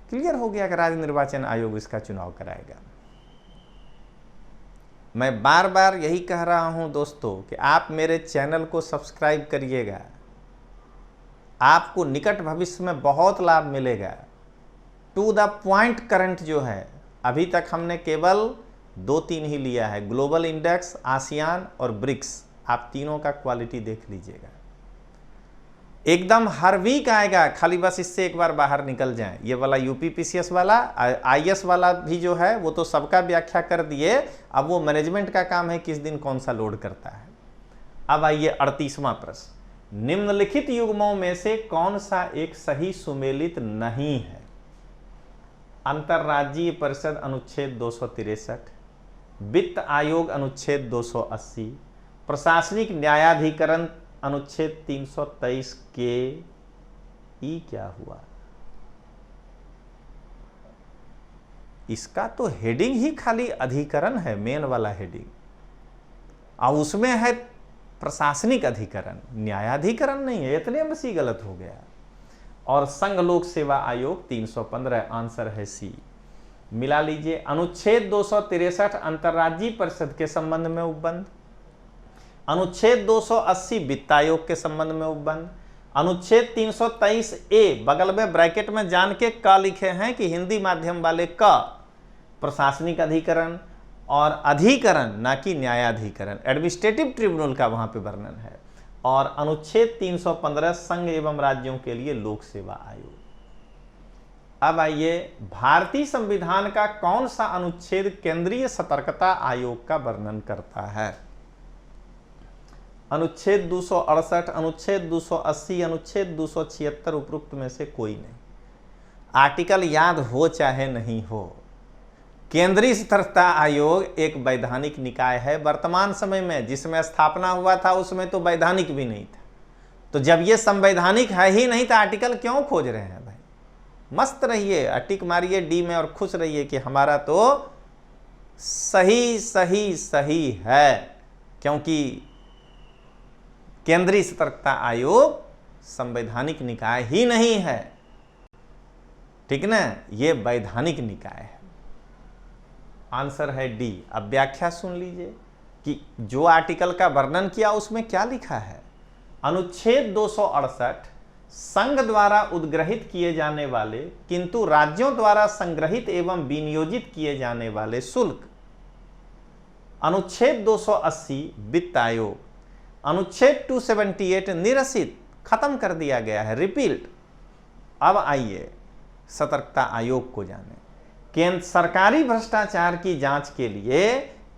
क्लियर हो गया कि राज्य निर्वाचन आयोग इसका चुनाव कराएगा। मैं बार बार यही कह रहा हूं दोस्तों कि आप मेरे चैनल को सब्सक्राइब करिएगा, आपको निकट भविष्य में बहुत लाभ मिलेगा। टू द पॉइंट करंट जो है, अभी तक हमने केवल 2-3 ही लिया है, ग्लोबल इंडेक्स, आसियान और ब्रिक्स। आप तीनों का क्वालिटी देख लीजिएगा, एकदम हर वीक आएगा। खाली बस इससे एक बार बाहर निकल जाएं। ये वाला यूपीपीसीएस वाला, आईएएस वाला भी जो है वो तो सबका व्याख्या कर दिए। अब वो मैनेजमेंट का काम है किस दिन कौन सा लोड करता है। अब आइए 38वां प्रश्न, निम्नलिखित युग्मों में से कौन सा एक सही सुमेलित नहीं है? अंतर्राज्यीय परिषद अनुच्छेद 263, वित्त आयोग अनुच्छेद 280, प्रशासनिक न्यायाधिकरण अनुच्छेद 323 के। ई क्या हुआ? इसका तो हेडिंग ही खाली अधिकरण है, मेन वाला हेडिंग, और उसमें है प्रशासनिक अधिकरण, न्यायाधिकरण नहीं है। इतने में सी गलत हो गया। और संघ लोक सेवा आयोग 315, आंसर है सी। मिला लीजिए। अनुच्छेद 263 अंतर्राज्यीय परिषद के संबंध में उपबंध, अनुच्छेद 280 वित्त आयोग के संबंध में उपबंध, अनुच्छेद 323 ए बगल में ब्रैकेट में जान के क लिखे हैं कि हिंदी माध्यम वाले क, प्रशासनिक अधिकरण और अधिकरण ना कि न्यायाधिकरण, एडमिनिस्ट्रेटिव ट्रिब्यूनल का वहां पे वर्णन है। और अनुच्छेद 315 संघ एवं राज्यों के लिए लोक सेवा आयोग। अब आइए, भारतीय संविधान का कौन सा अनुच्छेद केंद्रीय सतर्कता आयोग का वर्णन करता है? अनुच्छेद 268, अनुच्छेद 280, अनुच्छेद 276, उपरोक्त में से कोई नहीं। आर्टिकल याद हो चाहे नहीं हो, केंद्रीय सतर्कता आयोग एक वैधानिक निकाय है वर्तमान समय में। जिसमें स्थापना हुआ था उसमें तो वैधानिक भी नहीं था। तो जब ये संवैधानिक है ही नहीं तो आर्टिकल क्यों खोज रहे हैं भाई? मस्त रहिए, अटिक मारिए डी में और खुश रहिए कि हमारा तो सही सही सही है, क्योंकि केंद्रीय सतर्कता आयोग संवैधानिक निकाय ही नहीं है, ठीक ना, ये वैधानिक निकाय है। आंसर है डी। अब व्याख्या सुन लीजिए कि जो आर्टिकल का वर्णन किया उसमें क्या लिखा है। अनुच्छेद 268 संघ द्वारा उद्ग्रहित किए जाने वाले किंतु राज्यों द्वारा संग्रहित एवं विनियोजित किए जाने वाले शुल्क। अनुच्छेद 280 वित्त आयोग। अनुच्छेद 278 निरसित, खत्म कर दिया गया है, रिपील्ड। अब आइए सतर्कता आयोग को जाने। केंद्र सरकारी भ्रष्टाचार की जांच के लिए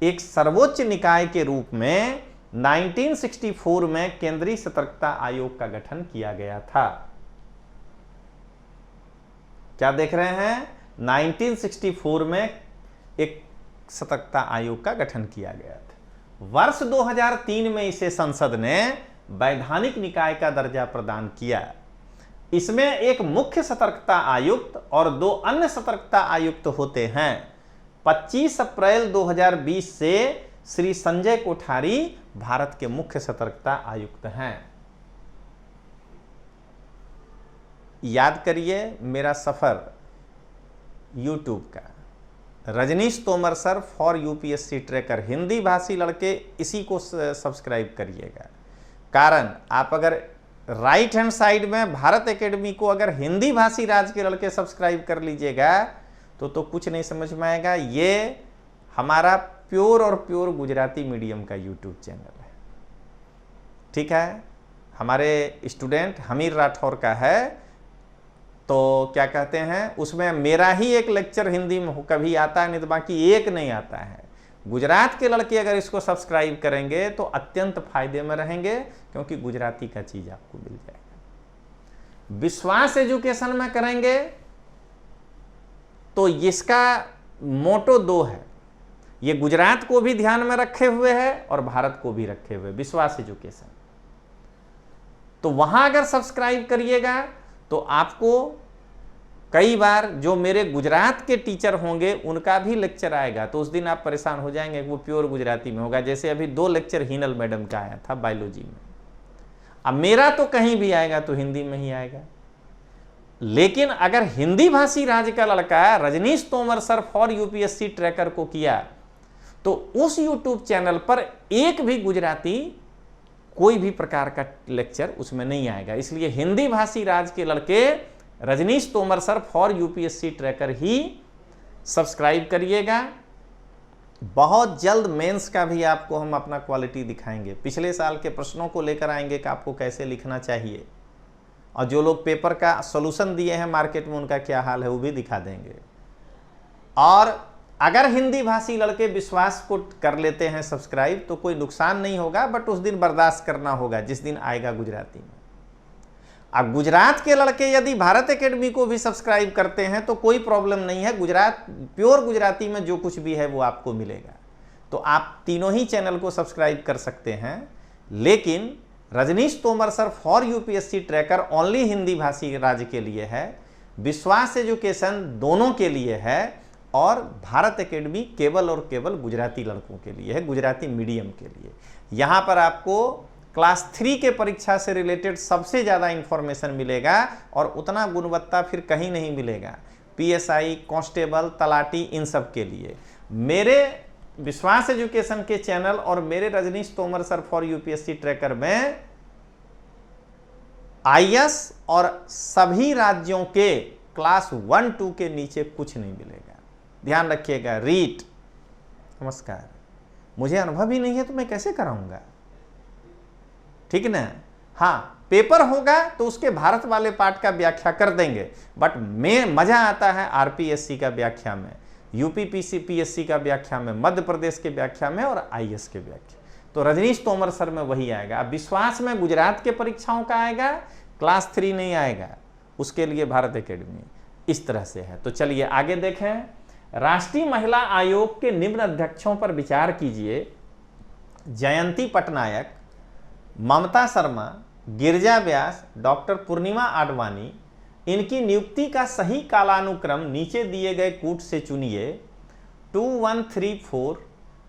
एक सर्वोच्च निकाय के रूप में 1964 में केंद्रीय सतर्कता आयोग का गठन किया गया था। क्या देख रहे हैं? 1964 में एक सतर्कता आयोग का गठन किया गया था। वर्ष 2003 में इसे संसद ने वैधानिक निकाय का दर्जा प्रदान किया। इसमें एक मुख्य सतर्कता आयुक्त और 2 अन्य सतर्कता आयुक्त होते हैं। 25 अप्रैल 2020 से श्री संजय कोठारी भारत के मुख्य सतर्कता आयुक्त हैं। याद करिए मेरा सफर यूट्यूब का, Rajneesh Tomar sir for UPSC tracker. Hindi भाषी लड़के इसी को सब्सक्राइब करिएगा। कारण आप अगर राइट हैंड साइड में भारत एकेडमी को अगर हिंदी भाषी राज्य के लड़के सब्सक्राइब कर लीजिएगा तो कुछ नहीं समझ में आएगा। ये हमारा प्योर और प्योर गुजराती मीडियम का यूट्यूब चैनल है, ठीक है। हमारे स्टूडेंट हमीर राठौर का है, तो क्या कहते हैं, उसमें मेरा ही एक लेक्चर हिंदी में कभी आता है, नहीं तो बाकी एक नहीं आता है। गुजरात के लड़के अगर इसको सब्सक्राइब करेंगे तो अत्यंत फायदे में रहेंगे, क्योंकि गुजराती का चीज आपको मिल जाएगा। विश्वास एजुकेशन में करेंगे तो इसका मोटो 2 है। ये गुजरात को भी ध्यान में रखे हुए है और भारत को भी रखे हुए, विश्वास एजुकेशन। तो वहां अगर सब्सक्राइब करिएगा तो आपको कई बार जो मेरे गुजरात के टीचर होंगे उनका भी लेक्चर आएगा, तो उस दिन आप परेशान हो जाएंगे कि वो प्योर गुजराती में होगा। जैसे अभी 2 लेक्चर हिनल मैडम का आया था बायोलॉजी में। अब मेरा तो कहीं भी आएगा तो हिंदी में ही आएगा। लेकिन अगर हिंदी भाषी राज्य का लड़का Rajneesh Tomar sir for UPSC tracker को किया तो उस यूट्यूब चैनल पर एक भी गुजराती कोई भी प्रकार का लेक्चर उसमें नहीं आएगा। इसलिए हिंदी भाषी राज्य के लड़के Rajneesh Tomar sir for UPSC tracker ही सब्सक्राइब करिएगा। बहुत जल्द मेंस का भी आपको हम अपना क्वालिटी दिखाएंगे। पिछले साल के प्रश्नों को लेकर आएंगे कि आपको कैसे लिखना चाहिए, और जो लोग पेपर का सॉल्यूशन दिए हैं मार्केट में उनका क्या हाल है वो भी दिखा देंगे। और अगर हिंदी भाषी लड़के विश्वास को कर लेते हैं सब्सक्राइब तो कोई नुकसान नहीं होगा, बट उस दिन बर्दाश्त करना होगा जिस दिन आएगा गुजराती में। अब गुजरात के लड़के यदि भारत एकेडमी को भी सब्सक्राइब करते हैं तो कोई प्रॉब्लम नहीं है। गुजरात प्योर गुजराती में जो कुछ भी है वो आपको मिलेगा। तो आप तीनों ही चैनल को सब्सक्राइब कर सकते हैं। लेकिन Rajneesh Tomar sir for UPSC tracker only Hindi भाषी राज्य के लिए है, विश्वास एजुकेशन दोनों के लिए है, और भारत एकेडमी केवल और केवल गुजराती लड़कों के लिए है, गुजराती मीडियम के लिए। यहाँ पर आपको क्लास 3 के परीक्षा से रिलेटेड सबसे ज़्यादा इंफॉर्मेशन मिलेगा और उतना गुणवत्ता फिर कहीं नहीं मिलेगा। पीएसआई, कांस्टेबल, तलाटी, इन सब के लिए मेरे विश्वास एजुकेशन के चैनल और मेरे Rajneesh Tomar sir for UPSC tracker में आईएएस और सभी राज्यों के क्लास 1-2 के नीचे कुछ नहीं मिलेगा। ध्यान रखिएगा। रीट, नमस्कार, मुझे अनुभव ही नहीं है तो मैं कैसे कराऊंगा, ठीक ना। हाँ, पेपर होगा तो उसके भारत वाले पार्ट का व्याख्या कर देंगे, बट में मजा आता है आरपीएससी का व्याख्या में, यूपी पीएससी का व्याख्या में, मध्य प्रदेश के व्याख्या में और आईएएस के व्याख्या। तो रजनीश तोमर सर में वही आएगा। अब विश्वास में गुजरात के परीक्षाओं का आएगा, क्लास 3 नहीं आएगा, उसके लिए भारत एकेडमी इस तरह से है। तो चलिए आगे देखें। राष्ट्रीय महिला आयोग के निम्न अध्यक्षों पर विचार कीजिए। जयंती पटनायक, ममता शर्मा, गिरिजा व्यास, डॉक्टर पूर्णिमा आडवाणी, इनकी नियुक्ति का सही कालानुक्रम नीचे दिए गए कूट से चुनिए। 2134,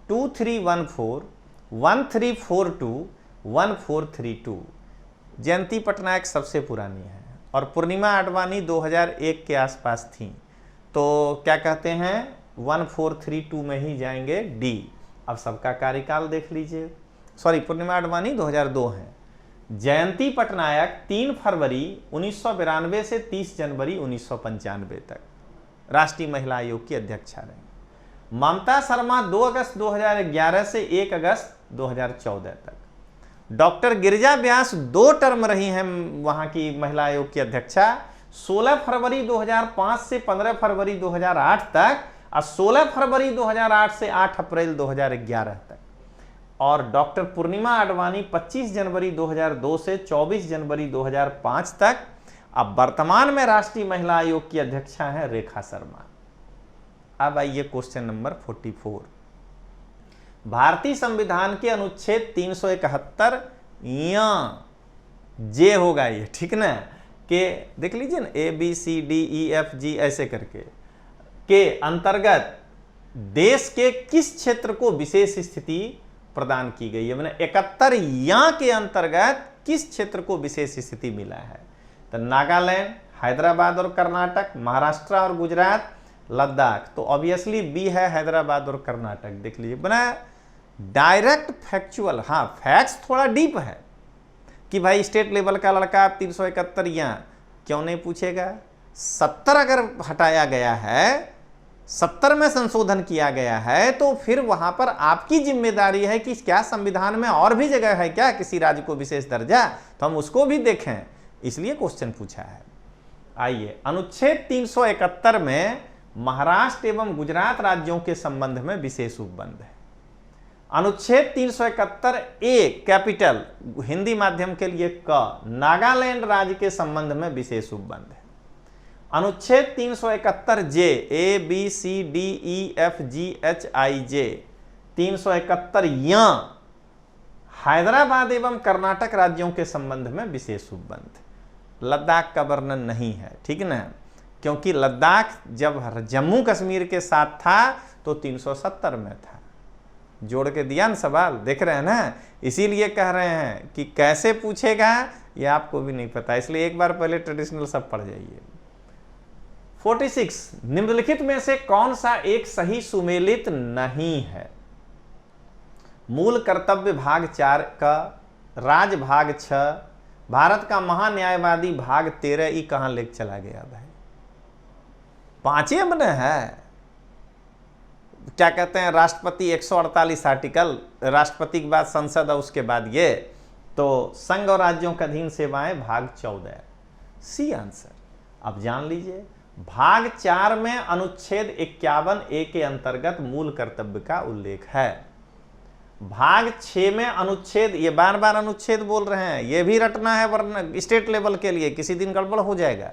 2314, 1342, 1432। जयंती पटनायक सबसे पुरानी है और पूर्णिमा आडवाणी 2001 के आसपास थी, तो क्या कहते हैं 1432 में ही जाएंगे डी। अब सबका कार्यकाल देख लीजिए। सॉरी, पूर्णिमा आडवाणी 2002 है। जयंती पटनायक 3 फरवरी 1992 से 30 जनवरी 1995 तक राष्ट्रीय महिला आयोग की अध्यक्षा रही। ममता शर्मा 2 अगस्त 2011 से 1 अगस्त 2014 तक। डॉक्टर गिरिजा व्यास 2 टर्म रही हैं वहां की महिला आयोग की अध्यक्षा, 16 फरवरी 2005 से 15 फरवरी 2008 तक और 16 फरवरी 2008 से 8 अप्रैल 2011 तक। और डॉक्टर पूर्णिमा आडवाणी 25 जनवरी 2002 से 24 जनवरी 2005 तक। अब वर्तमान में राष्ट्रीय महिला आयोग की अध्यक्षा है रेखा शर्मा। अब आइए क्वेश्चन नंबर 44। भारतीय संविधान के अनुच्छेद 371 या जे होगा ये, ठीक ना, के देख लीजिए ना, ABCDEFG ऐसे करके के अंतर्गत देश के किस क्षेत्र को विशेष स्थिति प्रदान की गई है। मैंने 71 या के अंतर्गत किस क्षेत्र को विशेष स्थिति मिला है। तो नागालैंड, हैदराबाद और कर्नाटक, महाराष्ट्र और गुजरात, लद्दाख। तो ऑब्वियसली बी है हैदराबाद और कर्नाटक। देख लीजिए बना डायरेक्ट फैक्चुअल। हाँ, फैक्ट्स थोड़ा डीप है कि भाई स्टेट लेवल का लड़का आप 371 या क्यों नहीं पूछेगा। 70 अगर हटाया गया है, 70 में संशोधन किया गया है, तो फिर वहां पर आपकी जिम्मेदारी है कि क्या संविधान में और भी जगह है क्या किसी राज्य को विशेष दर्जा, तो हम उसको भी देखें, इसलिए क्वेश्चन पूछा है। आइए, अनुच्छेद 371 में महाराष्ट्र एवं गुजरात राज्यों के संबंध में विशेष उपबंध है। अनुच्छेद 371 ए कैपिटल हिंदी माध्यम के लिए क, नागालैंड राज्य के संबंध में विशेष उपबंध है। अनुच्छेद 371 जे ABCDEFGHIJ 371 या हैदराबाद एवं कर्नाटक राज्यों के संबंध में विशेष उपबंध। लद्दाख का वर्णन नहीं है, ठीक ना, क्योंकि लद्दाख जब जम्मू कश्मीर के साथ था तो 370 में था। जोड़ के दिया ना सवाल, देख रहे हैं ना, इसीलिए कह रहे हैं कि कैसे पूछेगा ये आपको भी नहीं पता, इसलिए एक बार पहले ट्रेडिशनल सब पढ़ जाइए। 46 निम्नलिखित में से कौन सा एक सही सुमेलित नहीं है। मूल कर्तव्य भाग 4 का, राज भाग 6, भारत का महान्यायवादी भाग 13 ई कहां लेके चला गया भाई। 5 बने हैं। क्या कहते हैं, राष्ट्रपति 148 आर्टिकल, राष्ट्रपति के बाद संसद और उसके बाद ये, तो संघ और राज्यों के अधीन सेवाएं भाग 14, सी आंसर। अब जान लीजिए, भाग 4 में अनुच्छेद 51 ए के अंतर्गत मूल कर्तव्य का उल्लेख है। भाग 6 में अनुच्छेद, ये बार बार अनुच्छेद बोल रहे हैं, ये भी रटना है वरना स्टेट लेवल के लिए किसी दिन गड़बड़ हो जाएगा।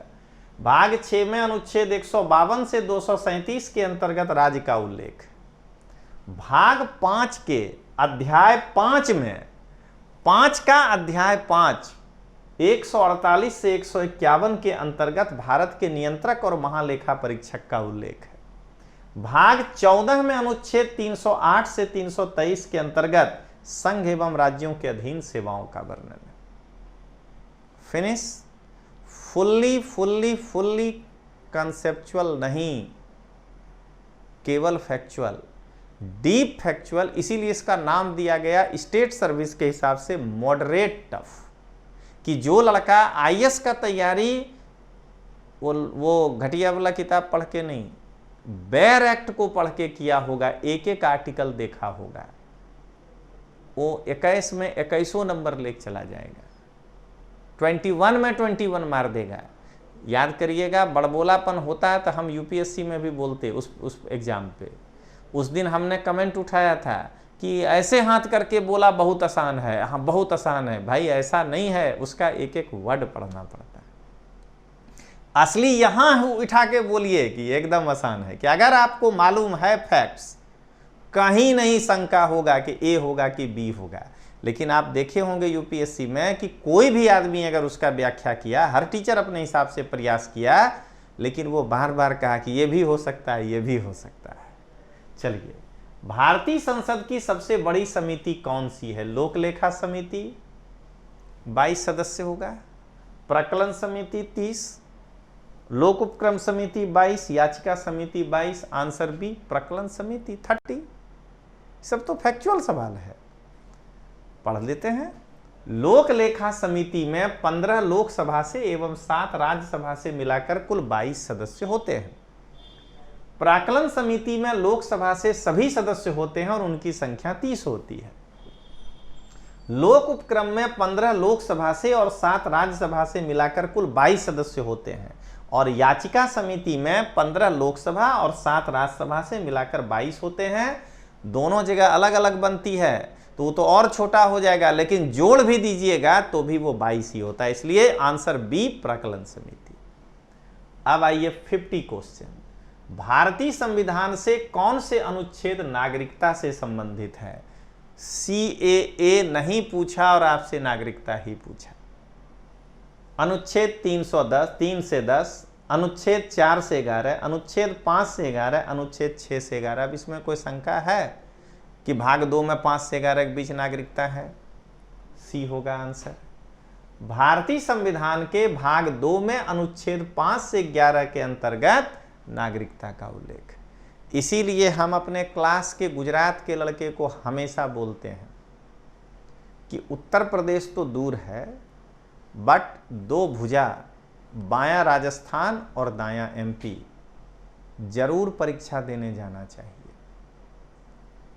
भाग 6 में अनुच्छेद 152 से 237 के अंतर्गत राज्य का उल्लेख। भाग 5 के अध्याय 5 में 5 का अध्याय 5 148 से 151 के अंतर्गत भारत के नियंत्रक और महालेखा परीक्षक का उल्लेख है। भाग 14 में अनुच्छेद 308 से 323 के अंतर्गत संघ एवं राज्यों के अधीन सेवाओं का वर्णन है। फिनिश। फुल्ली कंसेप्चुअल नहीं, केवल फैक्चुअल, डीप फैक्चुअल। इसीलिए इसका नाम दिया गया स्टेट सर्विस के हिसाब से मॉडरेट टफ, कि जो लड़का आईएएस का तैयारी वो घटिया वाला किताब पढ़ के नहीं, बेयर एक्ट को पढ़ के किया होगा, एक एक आर्टिकल देखा होगा, वो 21 में 21 नंबर लेके चला जाएगा, 21 में 21 मार देगा। याद करिएगा, बड़बोलापन होता है तो हम यूपीएससी में भी बोलते उस एग्जाम पे। उस दिन हमने कमेंट उठाया था कि ऐसे हाथ करके बोला बहुत आसान है, हाँ बहुत आसान है। भाई ऐसा नहीं है, उसका एक एक वर्ड पढ़ना पड़ता है। असली यहां उठा के बोलिए कि एकदम आसान है, कि अगर आपको मालूम है फैक्ट्स, कहीं नहीं शंका होगा कि ए होगा कि बी होगा। लेकिन आप देखे होंगे यूपीएससी में कि कोई भी आदमी अगर उसका व्याख्या किया, हर टीचर अपने हिसाब से प्रयास किया, लेकिन वो बार बार कहा कि ये भी हो सकता है, ये भी हो सकता है। चलिए, भारतीय संसद की सबसे बड़ी समिति कौन सी है? लोक लेखा समिति 22 सदस्य होगा, प्रकलन समिति 30, लोक उपक्रम समिति 22, याचिका समिति 22, आंसर बी प्रकलन समिति 30। सब तो फैक्चुअल सवाल है, पढ़ लेते हैं। लोक लेखा समिति में 15 लोकसभा से एवं 7 राज्यसभा से मिलाकर कुल 22 सदस्य होते हैं। प्राक्कलन समिति में लोकसभा से सभी सदस्य होते हैं और उनकी संख्या 30 होती है। लोक उपक्रम में 15 लोकसभा से और 7 राज्यसभा से मिलाकर कुल 22 सदस्य होते हैं और याचिका समिति में 15 लोकसभा और 7 राज्यसभा से मिलाकर 22 होते हैं। दोनों जगह अलग अलग बनती है तो वो तो और छोटा हो जाएगा, लेकिन जोड़ भी दीजिएगा तो भी वो 22 ही होता है, इसलिए आंसर बी प्राक्कलन समिति। अब आइए 50 क्वेश्चन। भारतीय संविधान से कौन से अनुच्छेद नागरिकता से संबंधित है? CAA नहीं पूछा और आपसे नागरिकता ही पूछा। अनुच्छेद 310, 3 से 10, अनुच्छेद 4 से 11, अनुच्छेद 5 से 11, अनुच्छेद 6 से 11। अब इसमें कोई शंका है कि भाग 2 में 5 से 11 के बीच नागरिकता है? सी होगा आंसर। भारतीय संविधान के भाग 2 में अनुच्छेद 5 से 11 के अंतर्गत नागरिकता का उल्लेख। इसीलिए हम अपने क्लास के गुजरात के लड़के को हमेशा बोलते हैं कि उत्तर प्रदेश तो दूर है, बट 2 भुजा, बायां राजस्थान और दायां MP, जरूर परीक्षा देने जाना चाहिए।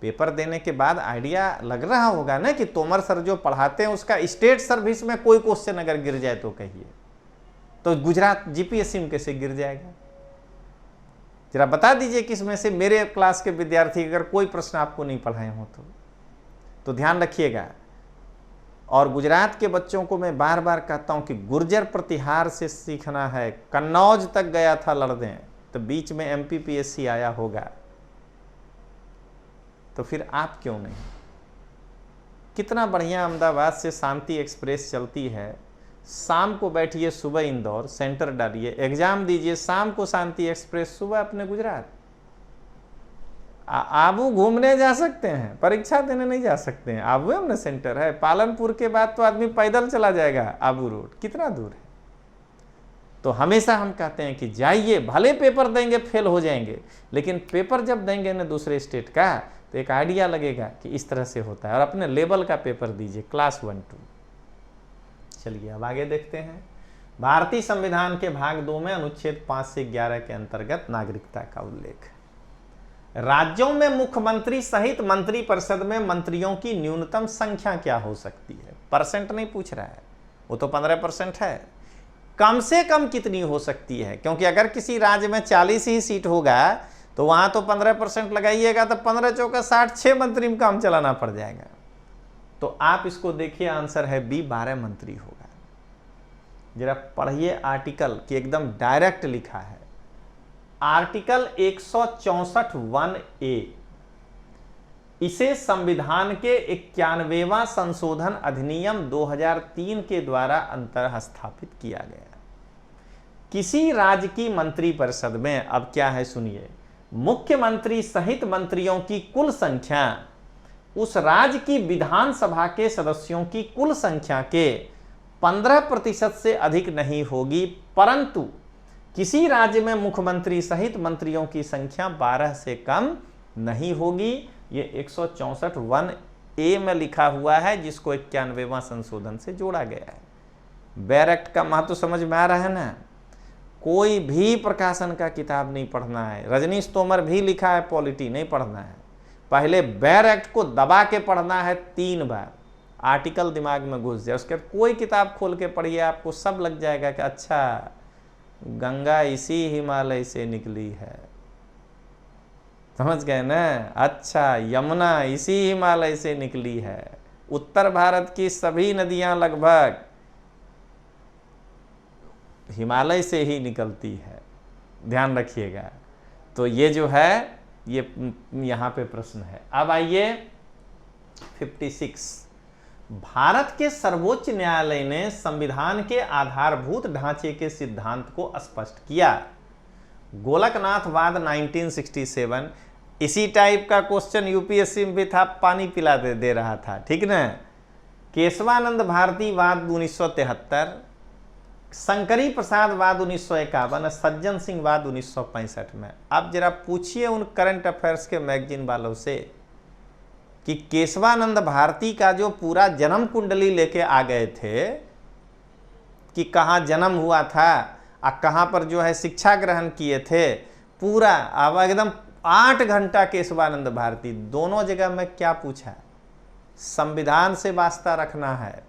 पेपर देने के बाद आइडिया लग रहा होगा ना कि तोमर सर जो पढ़ाते हैं उसका स्टेट सर्विस में कोई क्वेश्चन अगर गिर जाए तो कहिए, तो गुजरात GPSC में कैसे गिर जाएगा? जरा बता दीजिए कि इसमें से मेरे क्लास के विद्यार्थी अगर कोई प्रश्न आपको नहीं पढ़ाए हो तो ध्यान रखिएगा। और गुजरात के बच्चों को मैं बार बार कहता हूं कि गुर्जर प्रतिहार से सीखना है। कन्नौज तक गया था लड़ने, तो बीच में MPPSC आया होगा, तो फिर आप क्यों नहीं? कितना बढ़िया अहमदाबाद से शांति एक्सप्रेस चलती है, शाम को बैठिए, सुबह इंदौर, सेंटर डालिए, एग्जाम दीजिए, शाम को शांति एक्सप्रेस, सुबह अपने गुजरात। आबू घूमने जा सकते हैं, परीक्षा देने नहीं जा सकते हैं। आबू में सेंटर है, पालनपुर के बाद तो आदमी पैदल चला जाएगा आबू रोड, कितना दूर है। तो हमेशा हम कहते हैं कि जाइए, भले पेपर देंगे फेल हो जाएंगे, लेकिन पेपर जब देंगे ना दूसरे स्टेट का तो एक आइडिया लगेगा कि इस तरह से होता है, और अपने लेवल का पेपर दीजिए, क्लास 1 2। चलिए अब आगे देखते हैं। भारतीय संविधान के भाग 2 में अनुच्छेद 5 से 11 के अंतर्गत नागरिकता का उल्लेख। राज्यों में मुख्यमंत्री सहित मंत्रिपरिषद में मंत्रियों की न्यूनतम संख्या क्या हो सकती है? परसेंट नहीं पूछ रहा है, वो तो 15% है। कम से कम कितनी हो सकती है? क्योंकि अगर किसी राज्य में 40 ही सीट होगा तो वहां तो 15% लगाइएगा तो 15 चौका 60, 6 मंत्री में काम चलाना पड़ जाएगा। तो आप इसको देखिए, आंसर है बी 12 मंत्री होगा। जरा पढ़िए आर्टिकल कि एकदम डायरेक्ट लिखा है। आर्टिकल 164 1A, इसे संविधान के 91वां संशोधन अधिनियम 2003 के द्वारा अंतर्स्थापित किया गया। किसी राज्य की मंत्रिपरिषद में, अब क्या है सुनिए, मुख्यमंत्री सहित मंत्रियों की कुल संख्या उस राज्य की विधानसभा के सदस्यों की कुल संख्या के 15% से अधिक नहीं होगी, परंतु किसी राज्य में मुख्यमंत्री सहित मंत्रियों की संख्या 12 से कम नहीं होगी। ये 164 1A में लिखा हुआ है, जिसको 91वां संशोधन से जोड़ा गया है। बैरक्ट का महत्व समझ में आ रहा है ना? कोई भी प्रकाशन का किताब नहीं पढ़ना है। रजनीश तोमर भी लिखा है पॉलिटी, नहीं पढ़ना है। पहले बैरक्ट को दबा के पढ़ना है 3 बार, आर्टिकल दिमाग में घुस जाए, उसके कोई किताब खोल के पढ़िए, आपको सब लग जाएगा कि अच्छा गंगा इसी हिमालय से निकली है, समझ गए ना? अच्छा यमुना इसी हिमालय से निकली है। उत्तर भारत की सभी नदियां लगभग हिमालय से ही निकलती है, ध्यान रखिएगा। तो ये जो है ये यहाँ पे प्रश्न है। अब आइए 56, भारत के सर्वोच्च न्यायालय ने संविधान के आधारभूत ढांचे के सिद्धांत को स्पष्ट किया। गोलकनाथवाद 1967, इसी टाइप का क्वेश्चन यूपीएससी में भी था, पानी पिला दे रहा था, ठीक ना। केशवानंद भारतीवाद 1973, शंकरी प्रसादवाद 1951, सज्जन सिंह वाद 1965 में। अब जरा पूछिए उन करंट अफेयर्स के मैगजीन वालों से कि केशवानंद भारती का जो पूरा जन्म कुंडली लेके आ गए थे कि कहाँ जन्म हुआ था और कहाँ पर जो है शिक्षा ग्रहण किए थे, पूरा अब एकदम 8 घंटा केशवानंद भारती, दोनों जगह में क्या पूछा, संविधान से वास्ता रखना है,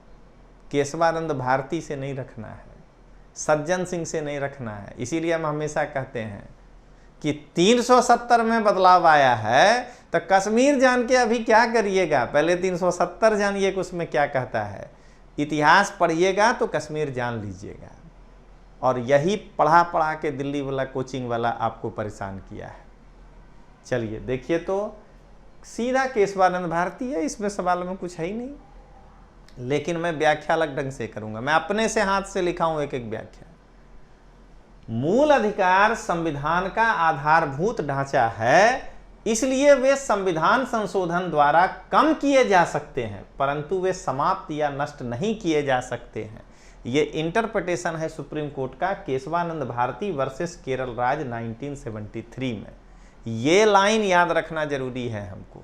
केशवानंद भारती से नहीं रखना है, सज्जन सिंह से नहीं रखना है। इसीलिए हम हमेशा कहते हैं कि 370 में बदलाव आया है तो कश्मीर जान के अभी क्या करिएगा, पहले 370 जानिए कि उसमें क्या कहता है, इतिहास पढ़िएगा तो कश्मीर जान लीजिएगा। और यही पढ़ा पढ़ा के दिल्ली वाला कोचिंग वाला आपको परेशान किया है। चलिए देखिए, तो सीधा केशवानंद भारती है, इसमें सवाल में कुछ है ही नहीं, लेकिन मैं व्याख्या अलग ढंग से करूंगा। मैं अपने से हाथ से लिखा हूं एक एक व्याख्या। मूल अधिकार संविधान का आधारभूत ढांचा है, इसलिए वे संविधान संशोधन द्वारा कम किए जा सकते हैं, परंतु वे समाप्त या नष्ट नहीं किए जा सकते हैं। ये इंटरप्रिटेशन है सुप्रीम कोर्ट का केशवानंद भारती वर्सेस केरल राज 1973 में। ये लाइन याद रखना जरूरी है हमको।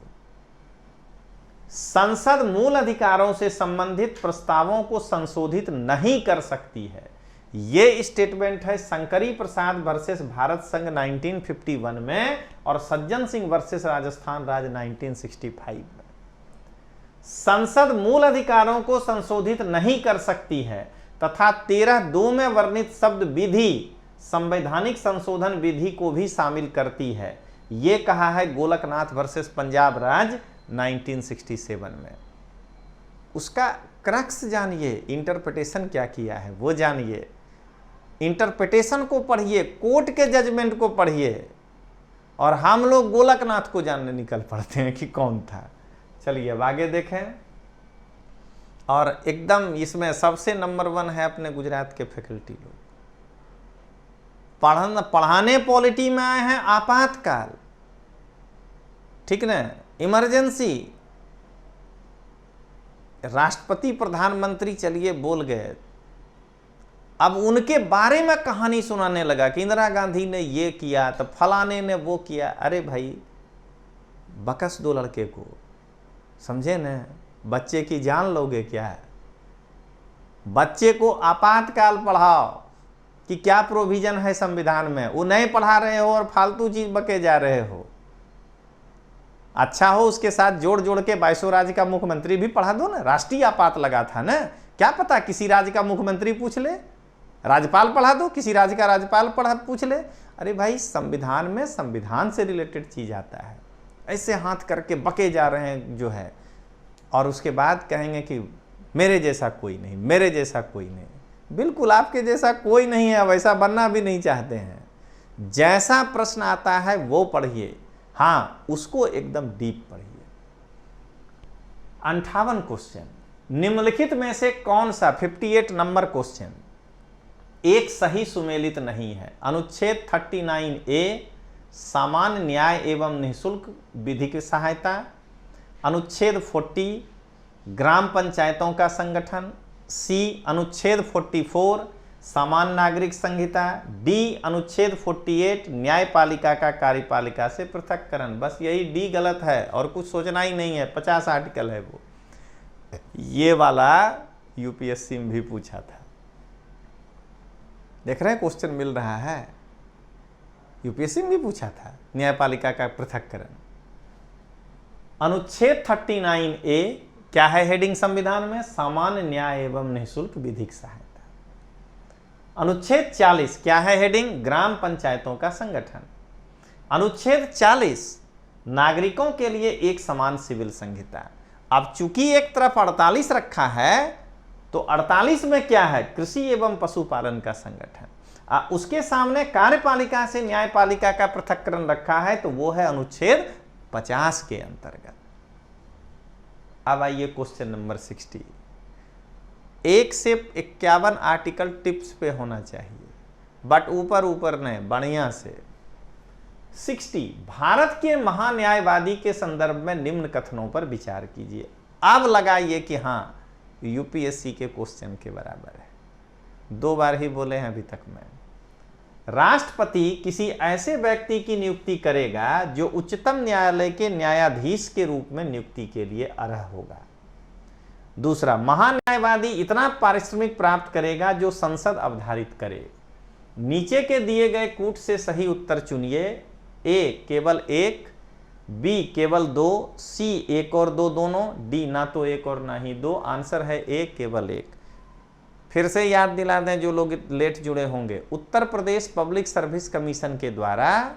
संसद मूल अधिकारों से संबंधित प्रस्तावों को संशोधित नहीं कर सकती है, ये स्टेटमेंट है शंकरी प्रसाद वर्सेस भारत संघ 1951 में और सज्जन सिंह वर्सेस राजस्थान राज 1965 में। संसद मूल अधिकारों को संशोधित नहीं कर सकती है तथा 13(2) में वर्णित शब्द विधि संवैधानिक संशोधन विधि को भी शामिल करती है, ये कहा है गोलकनाथ वर्सेस पंजाब राज 1967 में। उसका क्रक्स जानिए, इंटरप्रिटेशन क्या किया है वो जानिए, इंटरप्रिटेशन को पढ़िए, कोर्ट के जजमेंट को पढ़िए, और हम लोग गोलकनाथ को जानने निकल पड़ते हैं कि कौन था। चलिए अब आगे देखें, और एकदम इसमें सबसे नंबर 1 है अपने गुजरात के फैकल्टी लोग, पढ़ाने पॉलिटी में आए हैं आपातकाल, ठीक ना, इमरजेंसी। राष्ट्रपति प्रधानमंत्री चलिए बोल गए, अब उनके बारे में कहानी सुनाने लगा कि इंदिरा गांधी ने ये किया तो फलाने ने वो किया। अरे भाई बकस दो लड़के को, समझे न, बच्चे की जान लोगे क्या? बच्चे को आपातकाल पढ़ाओ कि क्या प्रोविजन है संविधान में, वो नहीं पढ़ा रहे हो और फालतू चीज बके जा रहे हो। अच्छा हो उसके साथ जोड़ जोड़ के 22 राज्य का मुख्यमंत्री भी पढ़ा दो ना, राष्ट्रीय आपात लगा था ना, क्या पता किसी राज्य का मुख्यमंत्री पूछ ले, राज्यपाल पढ़ा दो, किसी राज्य का राज्यपाल पूछ ले। अरे भाई संविधान में संविधान से रिलेटेड चीज आता है, ऐसे हाथ करके बके जा रहे हैं जो है, और उसके बाद कहेंगे कि मेरे जैसा कोई नहीं, मेरे जैसा कोई नहीं। बिल्कुल आपके जैसा कोई नहीं है, वैसा बनना भी नहीं चाहते हैं। जैसा प्रश्न आता है वो पढ़िए, हाँ उसको एकदम डीप पढ़िए। 58 क्वेश्चन, निम्नलिखित में से कौन सा 58 नंबर क्वेश्चन एक सही सुमेलित नहीं है? अनुच्छेद 39A सामान्य न्याय एवं निःशुल्क विधिक सहायता, अनुच्छेद 40 ग्राम पंचायतों का संगठन, सी अनुच्छेद 44 सामान्य नागरिक संहिता, डी अनुच्छेद 48 न्यायपालिका का कार्यपालिका से पृथक्करण। बस यही डी गलत है और कुछ सोचना ही नहीं है, 50 आर्टिकल है वो। ये वाला यूपीएससी में भी पूछा था, देख रहे हैं क्वेश्चन मिल रहा है, यूपीएससी में भी पूछा था न्यायपालिका का पृथक्करण। अनुच्छेद 39A क्या है हेडिंग संविधान में? सामान्य न्याय एवं निःशुल्क विधिक सहायता। अनुच्छेद 40 क्या है हेडिंग? ग्राम पंचायतों का संगठन। अनुच्छेद 40 नागरिकों के लिए एक समान सिविल संहिता। अब चूंकि एक तरफ 48 रखा है तो 48 में क्या है? कृषि एवं पशुपालन का संगठन। उसके सामने कार्यपालिका से न्यायपालिका का पृथक्करण रखा है, तो वो है अनुच्छेद 50 के अंतर्गत। अब आइए क्वेश्चन नंबर 60। 1 से 51 आर्टिकल टिप्स पे होना चाहिए, बट ऊपर ऊपर नहीं, बढ़िया से। 60, भारत के महान्यायवादी के संदर्भ में निम्न कथनों पर विचार कीजिए। अब लगाइए कि हाँ यूपीएससी के क्वेश्चन के बराबर है। 2 बार ही बोले हैं अभी तक मैं। राष्ट्रपति किसी ऐसे व्यक्ति की नियुक्ति करेगा जो उच्चतम न्यायालय के न्यायाधीश के रूप में नियुक्ति के लिए अर्ह होगा। दूसरा, महान्यायवादी इतना पारिश्रमिक प्राप्त करेगा जो संसद अवधारित करे। नीचे के दिए गए कूट से सही उत्तर चुनिए। ए केवल 1, बी केवल 2, सी 1 और 2 दोनों, डी ना तो 1 और ना ही 2। आंसर है ए केवल 1। फिर से याद दिला दें जो लोग लेट जुड़े होंगे, Uttar Pradesh public service commission के द्वारा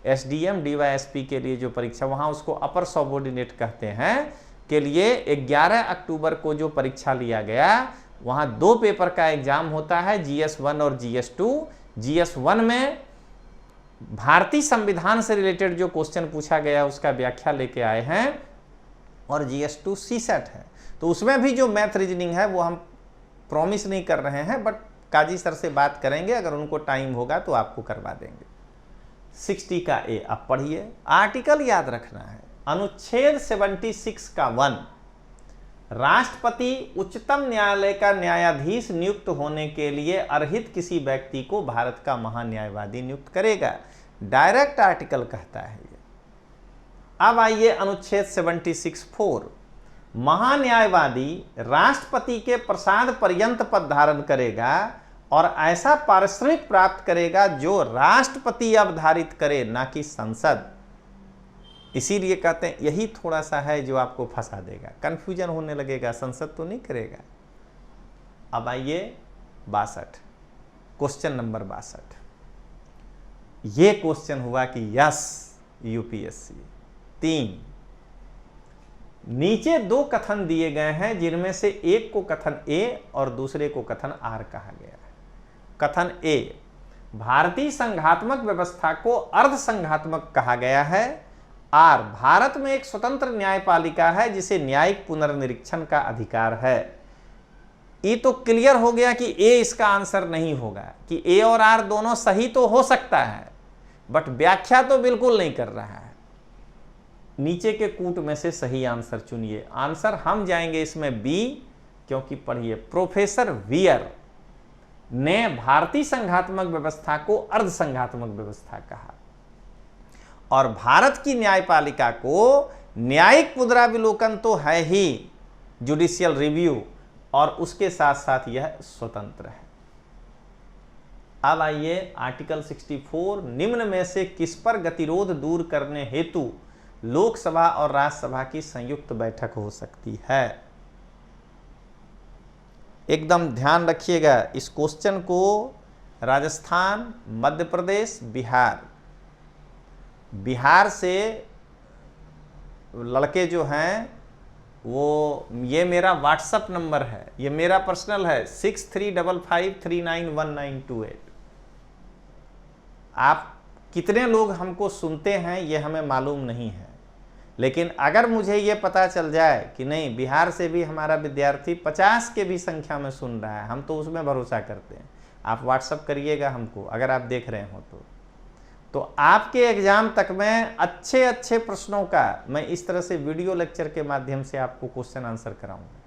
एसडीएम डीवाईएसपी के लिए जो परीक्षा, वहां उसको अपर सबऑर्डिनेट कहते हैं, के लिए 11 अक्टूबर को जो परीक्षा लिया गया, वहां 2 पेपर का एग्जाम होता है, GS1 और GS2। GS1 में भारतीय संविधान से रिलेटेड जो क्वेश्चन पूछा गया उसका व्याख्या लेके आए हैं, और GS2 CSAT है। तो उसमें भी जो मैथ रीजनिंग है वो हम प्रॉमिस नहीं कर रहे हैं, बट काजी सर से बात करेंगे, अगर उनको टाइम होगा तो आपको करवा देंगे। 60 का ए अब पढ़िए, आर्टिकल याद रखना है। अनुच्छेद 76 का 1, राष्ट्रपति उच्चतम न्यायालय का न्यायाधीश नियुक्त होने के लिए अर्हित किसी व्यक्ति को भारत का महान्यायवादी नियुक्त करेगा। डायरेक्ट आर्टिकल कहता है ये। अब आइए अनुच्छेद 76(4), महान्यायवादी राष्ट्रपति के प्रसाद पर्यंत पद धारण करेगा और ऐसा पारिश्रमिक प्राप्त करेगा जो राष्ट्रपति अवधारित करे, ना कि संसद। इसीलिए कहते हैं यही थोड़ा सा है जो आपको फंसा देगा, कंफ्यूजन होने लगेगा, संसद तो नहीं करेगा। अब आइए 62, क्वेश्चन नंबर 62। ये क्वेश्चन हुआ कि यस यूपीएससी। 3, नीचे 2 कथन दिए गए हैं जिनमें से एक को कथन ए और दूसरे को कथन आर कहा गया है। कथन ए, भारतीय संघात्मक व्यवस्था को अर्ध संघात्मक कहा गया है। आर, भारत में एक स्वतंत्र न्यायपालिका है जिसे न्यायिक पुनर्निरीक्षण का अधिकार है। ये तो क्लियर हो गया कि ए इसका आंसर नहीं होगा, कि ए और आर दोनों सही तो हो सकता है, बट व्याख्या तो बिल्कुल नहीं कर रहा है। नीचे के कूट में से सही आंसर चुनिए। आंसर हम जाएंगे इसमें बी, क्योंकि पढ़िए, प्रोफेसर वियर ने भारतीय संघात्मक व्यवस्था को अर्ध संघात्मक व्यवस्था कहा, और भारत की न्यायपालिका को न्यायिक पुनराविलोकन तो है ही, जुडिशियल रिव्यू, और उसके साथ साथ यह स्वतंत्र है। अब आइए आर्टिकल 64, निम्न में से किस पर गतिरोध दूर करने हेतु लोकसभा और राज्यसभा की संयुक्त बैठक हो सकती है। एकदम ध्यान रखिएगा इस क्वेश्चन को। राजस्थान, मध्य प्रदेश, बिहार से लड़के जो हैं वो, ये मेरा व्हाट्सएप नंबर है, ये मेरा पर्सनल है 6355391928। आप कितने लोग हमको सुनते हैं ये हमें मालूम नहीं है, लेकिन अगर मुझे ये पता चल जाए कि नहीं बिहार से भी हमारा विद्यार्थी 50 के भी संख्या में सुन रहा है, हम तो उसमें भरोसा करते हैं। आप व्हाट्सएप करिएगा हमको अगर आप देख रहे हो तो आपके एग्जाम तक में अच्छे अच्छे प्रश्नों का मैं इस तरह से वीडियो लेक्चर के माध्यम से आपको क्वेश्चन आंसर कराऊंगा।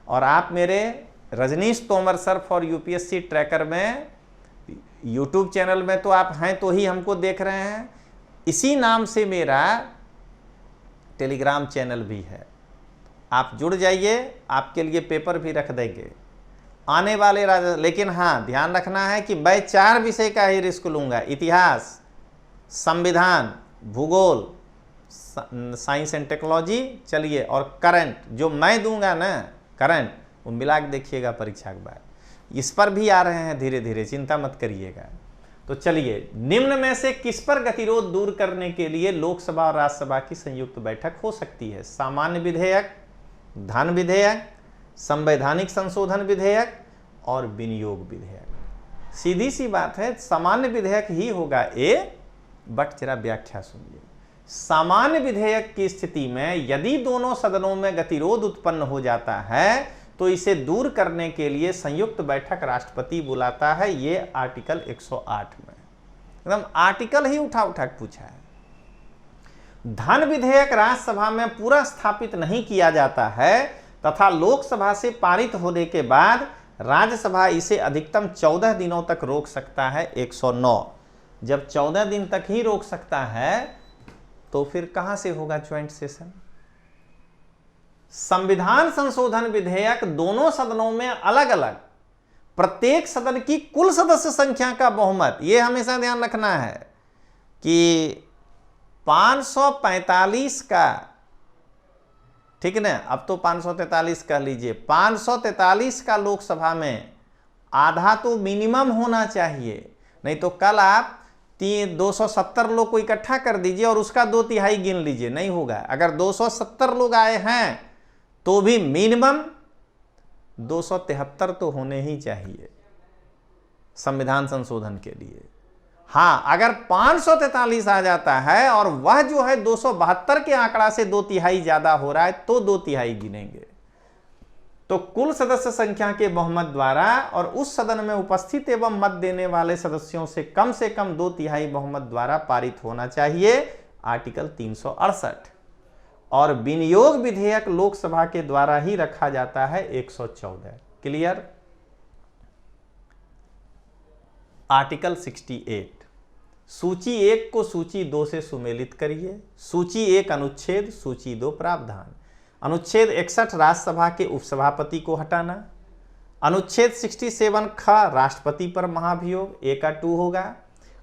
और आप मेरे Rajneesh Tomar sir for UPSC tracker में यूट्यूब चैनल में तो आप हैं तो ही हमको देख रहे हैं, इसी नाम से मेरा टेलीग्राम चैनल भी है, आप जुड़ जाइए, आपके लिए पेपर भी रख देंगे आने वाले लेकिन हाँ ध्यान रखना है कि मैं 4 विषय का ही रिस्क लूँगा, इतिहास, संविधान, भूगोल, साइंस एंड टेक्नोलॉजी, चलिए, और करंट जो मैं दूंगा ना करंट, वो मिला के देखिएगा परीक्षा के बाद। इस पर भी आ रहे हैं धीरे धीरे, चिंता मत करिएगा। तो चलिए, निम्न में से किस पर गतिरोध दूर करने के लिए लोकसभा और राज्यसभा की संयुक्त बैठक हो सकती है? सामान्य विधेयक, धन विधेयक, संवैधानिक संशोधन विधेयक और विनियोग विधेयक। सीधी सी बात है, सामान्य विधेयक ही होगा ए, बट जरा व्याख्या सुनिए। सामान्य विधेयक की स्थिति में यदि दोनों सदनों में गतिरोध उत्पन्न हो जाता है तो इसे दूर करने के लिए संयुक्त बैठक राष्ट्रपति बुलाता है। ये आर्टिकल 108 में एकदम आर्टिकल ही उठा उठा के पूछा है। धन विधेयक राज्यसभा में पूरा स्थापित नहीं किया जाता है तथा लोकसभा से पारित होने के बाद राज्यसभा इसे अधिकतम 14 दिनों तक रोक सकता है। 109। जब 14 दिन तक ही रोक सकता है तो फिर कहां से होगा ज्वाइंट सेशन? संविधान संशोधन विधेयक दोनों सदनों में अलग अलग प्रत्येक सदन की कुल सदस्य संख्या का बहुमत, यह हमेशा ध्यान रखना है कि 545 का, ठीक ना, अब तो 543 कह लीजिए, 543 का लोकसभा में आधा तो मिनिमम होना चाहिए, नहीं तो कल आप 270 लोग को इकट्ठा कर दीजिए और उसका 2/3 गिन लीजिए, नहीं होगा। अगर 270 लोग आए हैं तो भी मिनिमम 273 तो होने ही चाहिए संविधान संशोधन के लिए। हां, अगर 543 आ जाता है और वह जो है 272 के आंकड़ा से 2/3 ज्यादा हो रहा है तो 2/3 गिनेंगे। तो कुल सदस्य संख्या के बहुमत द्वारा और उस सदन में उपस्थित एवं मत देने वाले सदस्यों से कम 2/3 बहुमत द्वारा पारित होना चाहिए, आर्टिकल 368। और विनियोग विधेयक लोकसभा के द्वारा ही रखा जाता है, 114। क्लियर? आर्टिकल 68, सूची 1 को सूची 2 से सुमेलित करिए। सूची 1 अनुच्छेद, सूची 2 प्रावधान। अनुच्छेद 61 राज्यसभा के उपसभापति को हटाना। अनुच्छेद 67 ख राष्ट्रपति पर महाभियोग, ए का 2 होगा।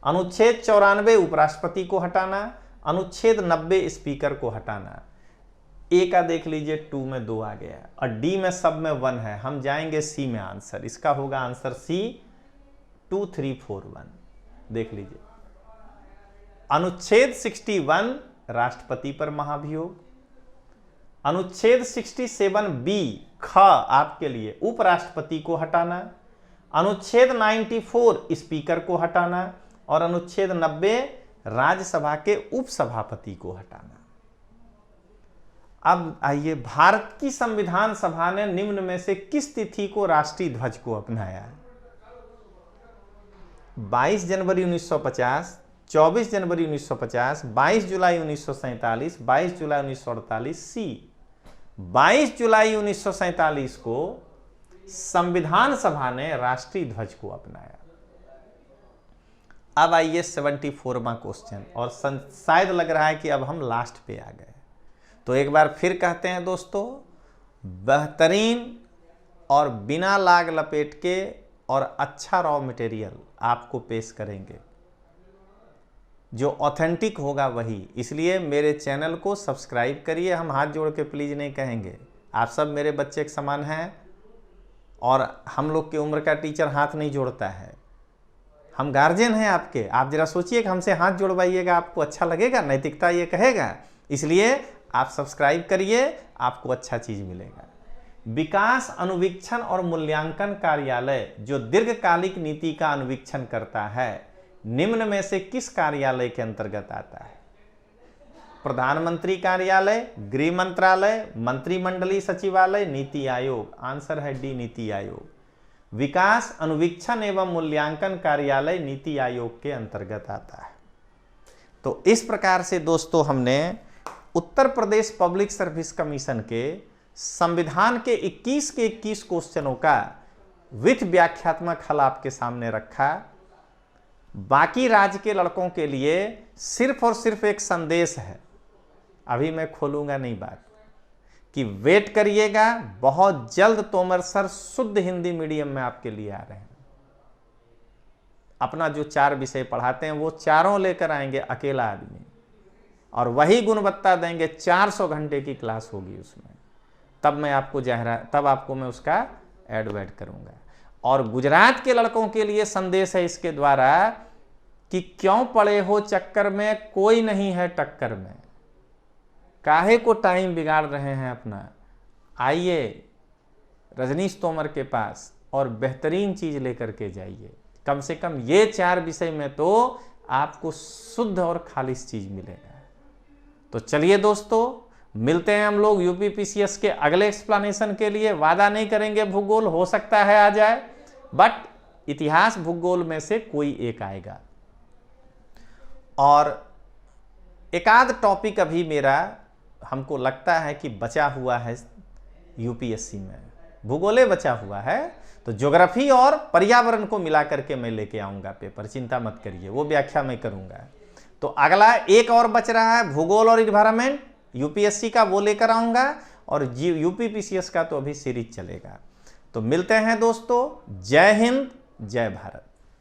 अनुच्छेद 94 उपराष्ट्रपति को हटाना। अनुच्छेद 90 स्पीकर को हटाना। ए का देख लीजिए 2 में 2 आ गया और डी में सब में 1 है। हम जाएंगे सी में, आंसर इसका होगा आंसर सी 2, 3, 4, 1। देख लीजिए अनुच्छेद 61 राष्ट्रपति पर महाभियोग। अनुच्छेद 67 बी ख आपके लिए उपराष्ट्रपति को हटाना। अनुच्छेद 94 स्पीकर को हटाना और अनुच्छेद 90 राज्यसभा के उपसभापति को हटाना। अब आइए, भारत की संविधान सभा ने निम्न में से किस तिथि को राष्ट्रीय ध्वज को अपनाया? 22 जनवरी 1950, 24 जनवरी 1950, 22 जुलाई 1947, 22 जुलाई 1948। सी 22 जुलाई 1947 को संविधान सभा ने राष्ट्रीय ध्वज को अपनाया। अब आइए 74वां क्वेश्चन, और शायद लग रहा है कि अब हम लास्ट पे आ गए, तो एक बार फिर कहते हैं दोस्तों, बेहतरीन और बिना लाग लपेट के और अच्छा रॉ मटेरियल आपको पेश करेंगे, जो ऑथेंटिक होगा वही। इसलिए मेरे चैनल को सब्सक्राइब करिए। हम हाथ जोड़ के प्लीज़ नहीं कहेंगे, आप सब मेरे बच्चे के समान हैं और हम लोग की उम्र का टीचर हाथ नहीं जोड़ता है, हम गार्जियन हैं आपके। आप जरा सोचिए कि हमसे हाथ जोड़वाइएगा, आपको अच्छा लगेगा, नैतिकता ये कहेगा। इसलिए आप सब्सक्राइब करिए, आपको अच्छा चीज़ मिलेगा। विकास अनुवीक्षण और मूल्यांकन कार्यालय जो दीर्घकालिक नीति का अनुवीक्षण करता है, निम्न में से किस कार्यालय के अंतर्गत आता है? प्रधानमंत्री कार्यालय, गृह मंत्रालय, मंत्रिमंडलीय सचिवालय, नीति आयोग। आंसर है डी, नीति आयोग। विकास अनुवीक्षण एवं मूल्यांकन कार्यालय नीति आयोग के अंतर्गत आता है। तो इस प्रकार से दोस्तों हमने Uttar Pradesh public service commission के संविधान के 21 के 21 क्वेश्चनों का विथ व्याख्यात्मक हल आपके सामने रखा। बाकी राज्य के लड़कों के लिए सिर्फ और सिर्फ एक संदेश है, अभी मैं खोलूंगा नहीं बात, कि वेट करिएगा, बहुत जल्द तोमर सर शुद्ध हिंदी मीडियम में आपके लिए आ रहे हैं। अपना जो 4 विषय पढ़ाते हैं वो चारों लेकर आएंगे अकेला आदमी, और वही गुणवत्ता देंगे। 400 घंटे की क्लास होगी उसमें, तब मैं आपको तब आपको मैं उसका एड करूंगा। और गुजरात के लड़कों के लिए संदेश है इसके द्वारा कि क्यों पड़े हो चक्कर में, कोई नहीं है टक्कर में, काहे को टाइम बिगाड़ रहे हैं अपना। आइए रजनीश तोमर के पास और बेहतरीन चीज लेकर के जाइए। कम से कम ये 4 विषय में तो आपको शुद्ध और खालिश चीज मिलेगा। तो चलिए दोस्तों, मिलते हैं हम लोग यूपीपीसीएस के अगले एक्सप्लेनेशन के लिए। वादा नहीं करेंगे भूगोल, हो सकता है आ जाए, बट इतिहास भूगोल में से कोई एक आएगा। और एक आध टॉपिक अभी मेरा हमको लगता है कि बचा हुआ है यूपीएससी में, भूगोले बचा हुआ है, तो ज्योग्राफी और पर्यावरण को मिला करके मैं लेके आऊंगा पेपर, चिंता मत करिए, वो व्याख्या मैं करूंगा। तो अगला एक और बच रहा है भूगोल और इन्वायरमेंट, यूपीएससी का, वो लेकर आऊंगा। और यूपीपीसीएस का तो अभी सीरीज चलेगा। तो मिलते हैं दोस्तों, जय हिंद, जय भारत।